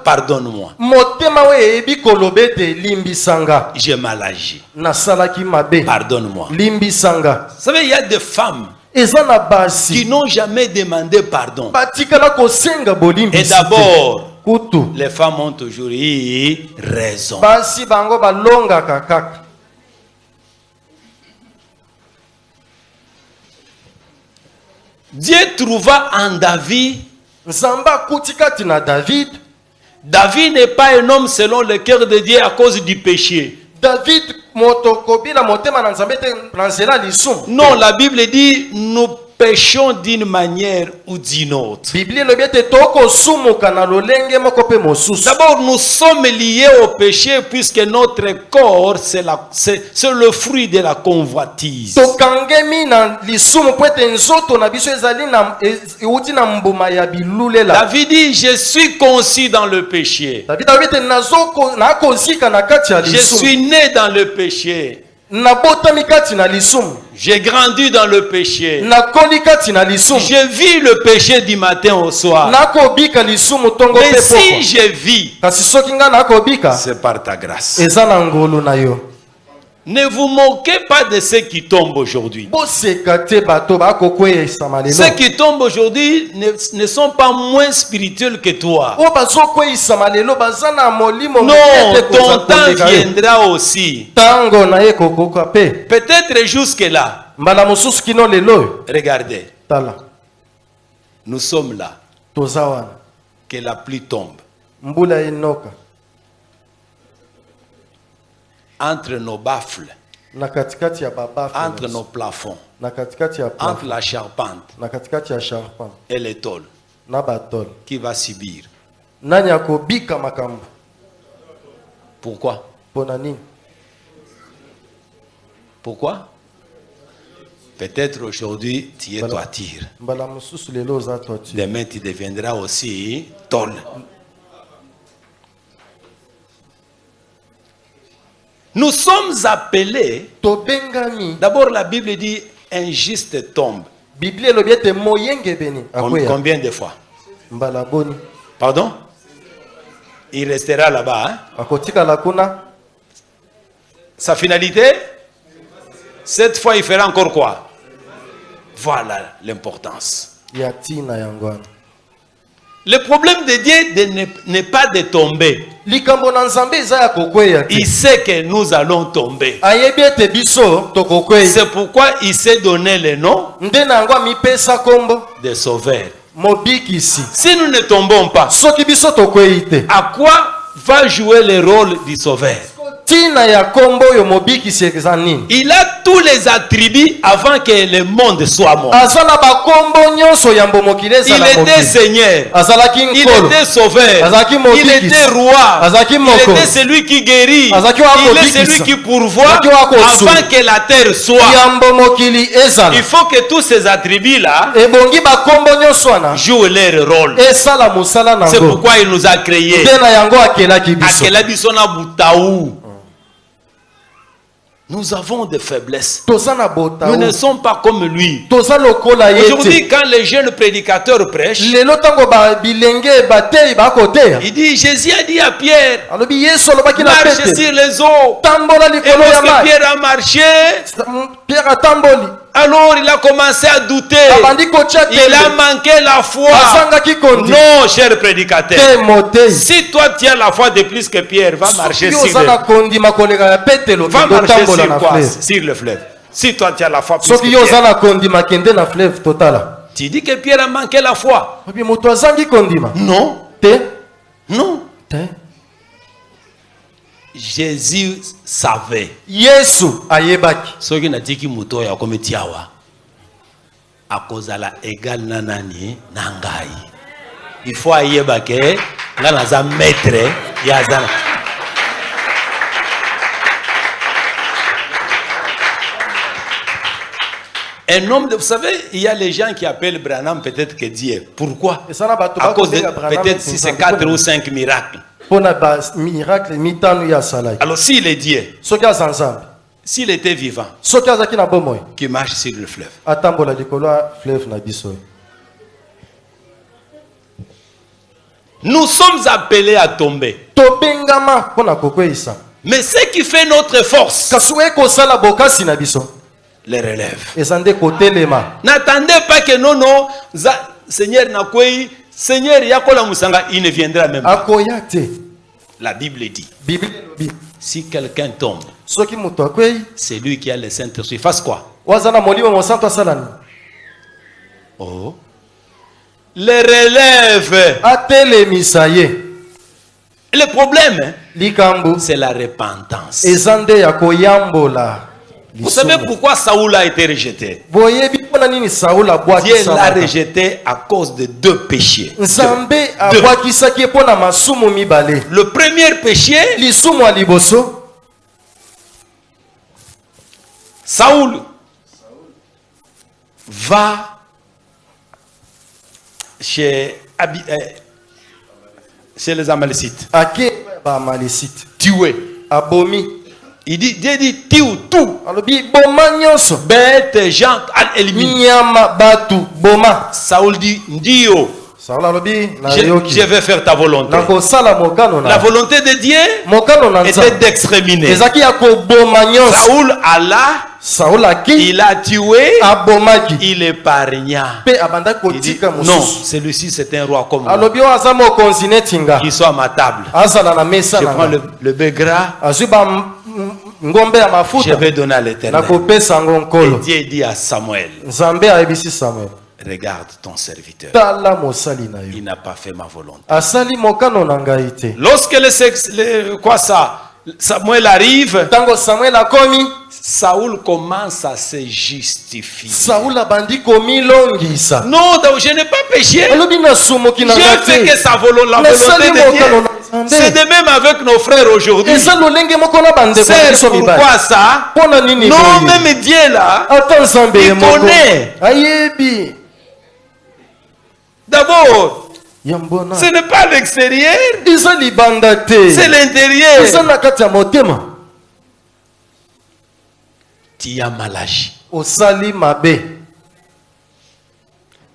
pardonne-moi, Motema oyo eyebi koloba ete limbisanga. j'ai mal agi. Nasalaki mabe. Pardonne-moi. Limbisanga. Vous savez, il y a des femmes Eza na qui basi. n'ont jamais demandé pardon. Batikala kosenga Et bolimbisi. d'abord, Kutu. les femmes ont toujours eu raison. Basi bango balongaka kaka. Dieu trouva en David. Nzambe akuti kati na David. David n'est pas un homme selon le cœur de Dieu à cause du péché. David moto kobila motema na Nzambe te na nzela lisumu. Non, la Bible dit nous péchons d'une manière ou d'une autre. Biblia elobi ete tokosumuka na lolenge moko pe mosusu. D'abord, nous sommes liés au péché puisque notre corps, c'est le fruit de la convoitise. Tokangemi na lisumu po ete nzoto na biso ezali na euti na mbuma ya bilulela. David dit, je suis conçu dans le péché. David alobi ete nakozika na kati ya Je lisumu. suis né dans le péché. Nabotami kati na lisumu. J'ai grandi dans le péché. Nakoli kati na lisumu. Je vis le péché du matin au soir. Nakobika lisumu tongo Mais pe si poko. je vis, Kasi soki nga nakobika c'est par ta grâce. eza na ngolu na yo. Ne vous moquez pas de ceux qui tombent aujourd'hui. Boseka te bato bakokweyisama lelo. Ceux qui tombent aujourd'hui ne sont pas moins spirituels que toi. O bazokweyisama lelo baza na molimo Non, moke te ton koza temps koleka yo. viendra aussi. Tango na ye kokoka pe. Peut-être jusque-là. Mbala mosusu kino lelo. Regardez, Tala. nous sommes là. Toza wana. Que la pluie tombe. Mbula enoka. Entre nos baffles, Na katikati ya babafu. entre nos plafonds, Na katikati ya entre plafu. la charpente Na katikati ya charpent. et les tôles. Na batol. Qui va subir? Nani akobika makambo. Pourquoi? Pona nini? Pourquoi? Peut-être aujourd'hui, tu es toiture. Mbala mosusu lelo oza toiture. Demain, tu deviendras aussi tôle. Nous sommes appelés. Tobengami. D'abord, la Bible dit un juste tombe. Biblia elobi ete moyenge beni. Akoya. Combien de fois? Mbala boni. Pardon? Il restera là-bas. Hein? Akotika la kuna. Sa finalité, cette fois il fera encore quoi? Voilà l'importance. Yatina yangwana. Le problème de Dieu n'est pas de tomber. Likambo na Nzambe eza ya kokweya te. Il sait que nous allons tomber. Ayebi ete biso tokokweya. C'est pourquoi il s'est donné le nom Nde na yango amipesa kombo de sauveur. mobikisi. Si nous ne tombons pas, Soki biso tokweyi te. à quoi va jouer le rôle du sauveur? Tina ya kombo yo mobikisi eza nini? Il a tous les attributs avant que le monde soit mort. Azala ba kombo nyonso ya mbomokili Il ezala était mobili. Seigneur, Azalaki il nkolo. était sauveur, Azalaki il mobikisi. était roi, Azalaki il moko. était celui qui guérit, Azalaki wa il est mobikisa. celui qui pourvoit Azalaki wa kosu. avant que la terre soit. Ya mbomokili ezala. Il faut que tous ces attributs-là Ebongi ba kombo nyonso wana jouent leur rôle. esala musala C'est nango. pourquoi il nous a créés. Nde na yango akelaki biso. Akela biso na butaou. Nous avons des faiblesses. Toza na bota. Nous ne sommes pas comme lui. Toza lokola yete. Aujourd'hui, quand les jeunes prédicateurs prêchent, Lelo tango ba bilenge batei ba koteya. il dit, Jésus a dit à Pierre, Alobi Yesu alobaki na marche Pete. sur les eaux. Tambola Et likolo ya lorsque mai. Pierre a marché, Pierre atamboli. alors il a commencé à douter. Abandi kotia Il a tele. manqué la foi. Azangaki kondi. Non, cher prédicateur. Te motei. Si toi tu as la foi de plus que Pierre, va marcher Soki sur oza na le, kondima koleka ya Petelo. va marcher Totambola sur na quoi? fleuve. Sur le fleuve. Si toi tu as la foi plus Soki que yo oza Pierre, na kondima kende na fleuve totala. tu dis que Pierre a manqué la foi. Obi moto azangi kondima. Non, Te. non. Te. Jésus savait. Yesu ayebaki. Soki natiki moto ya kometi awa akozala égal na nani na ngai. Il faut ayeba ke nga naza maître ya zana. Un homme, vous savez, il y a les gens qui appellent Branham peut-être que Dieu. Pourquoi? Esana bato À cause de bakobenga Branham peut-être si c'est 4 ou 5 miracles. Pona ba miracle mitanu ya salai. Alors s'il est Dieu, Soki aza Nzambe. s'il était vivant, Soki azaki na bomoi. qui marche sur le fleuve, Atambola likolo ya fleuve na biso. nous sommes appelés à tomber. Tobengama pona kokweyisa. Mais ce qui fait notre force, Kasi ekosala bokasi na biso. les relève. Eza nde kotelema. N'attendez pas que non, Seigneur Nakwei, Seigneur Yakola Musanga, il ne viendra même pas. Akoya te. La Bible dit, Bible elobi. si quelqu'un tombe, Soki moto akwei. c'est lui qui a le Saint-Esprit. Fasse quoi? Waza na molimo mosanto asalani. Oh. Les relève. Atelemisa ye. Le problème, hein, Likambo. c'est la repentance. Eza nde ya koyambola. Vous savez pourquoi Saoul a été rejeté? Boyebi pona nini Saul abwaki Dieu l'a sabata. rejeté à cause de deux péchés. Nzambe abwakisaki pona masumu mibale. Le premier péché, Lisumu ya liboso. Saoul va chez les Amalécites, Ake ba malisite. tuer. Abomi. Il dit, Dieu dit, tue tout. Alobi boma nyonso. Bête, gens, élimine. Nyama batu boma. Saoul dit, Dio, Saul alobi na je yoki. vais faire ta volonté. Na kosala mokano La na. volonté de Dieu Mokano na était Nzambe. d'exterminer. Ezaki ya koboma nyonso. Saoul Allah, Saul aki il a tué, abomaki. il épargna. Pe abanda Il dit, kotika non, mosusu. celui-ci c'est un roi comme moi. Alobi o aza mokonzi neti nga. Qu'il soit à ma table. Azala na mesa Je na prends nga. le bœuf gras, Azwi ba ngombe ya je mafuta. vais donner à l'éternel. Nakopesa yango Et nkolo. Dieu dit à Samuel, Nzambe ayebisi Samuel. regarde ton serviteur. Tala mosali na yo. Il n'a pas fait ma volonté. Asali mokano na ngai te. Lorsque Samuel arrive, Tango Samuel akomi, Saoul commence à se justifier. Saul abandi komilongisa. Non, donc je n'ai pas péché. Alobi na sumuki na J'ai fait que ngate. la volonté Nasali de mokano Dieu. na C'est de Nzambe. même avec nos frères aujourd'hui. Eza lolenge moko na bandeko na C'est biso mibali. pourquoi ça? Pona nini Non, boye? même Dieu là, Ata Nzambe il ye moko. connaît. Ayebi. D'abord, Yambona. ce n'est pas l'extérieur, Eza libanda te. c'est l'intérieur. Eza na kati ya motema. Tu as mal agi. Osali mabe.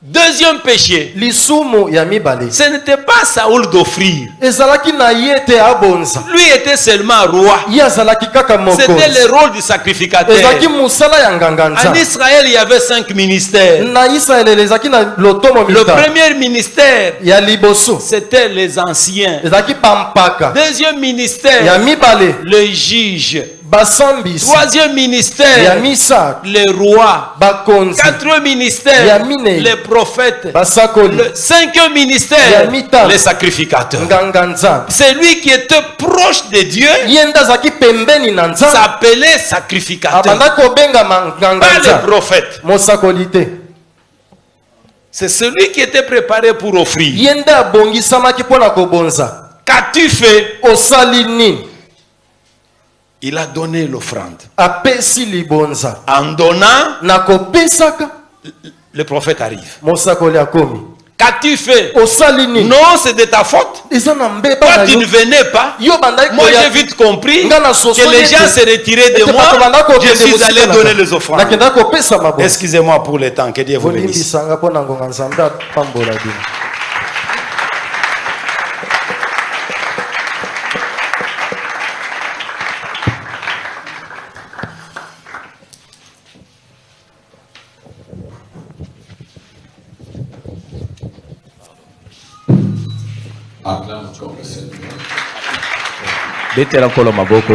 Deuxième péché, lisumu ya mibale ce n'était pas Saoul d'offrir. ezalaki na ye te abonza Lui était seulement roi. ye azalaki kaka C'était mokonzi le rôle du sacrificateur. ezalaki mosala ya nganga En nzambe Israël, il y avait 5 ministères. na Israele ezalaki na lotomo Le mitano premier ministère, ya liboso c'était les anciens. ezalaki bampaka Deuxième ya ministère, mibale les juges. basambisi Troisième ya ministère, misato les rois. bakonzi Quatrième ministère, Ya minei. les prophètes. basakoli Le cinquième Ya ministère, mitano. les sacrificateurs. nganga nzambe C'est lui qui était proche de Dieu, ye nde azalaki pembeni na nzambe s'appelait sacrificateur. abanda kobengama nganga Pas les nzambe prophètes. mosakoli te C'est celui qui était préparé pour offrir. ye nde abongisamaki mpo na kobonza Qu'as-tu fait? osali nini Il a donné l'offrande. apesi libonza En donnant, na kopesaka le prophète arrive. mosakoli akomi Qu'as-tu fait? osali nini Non, c'est de ta faute. eza na mbeba Toi, na tu ne yo venais pas. yo bandaki Moi, koya j'ai vite compris Nga na soso que les nete. gens se retiraient de Ete moi. bato banda kokende Je suis mosika allé na donner nga. les offrandes. nakenda kopesa mabonzo Excusez-moi pour le temps. Que Dieu vous bénisse. bolimbisanga mpo na ngonga nzambe apambola bino Acclame encore le Seigneur. betela nkolo maboko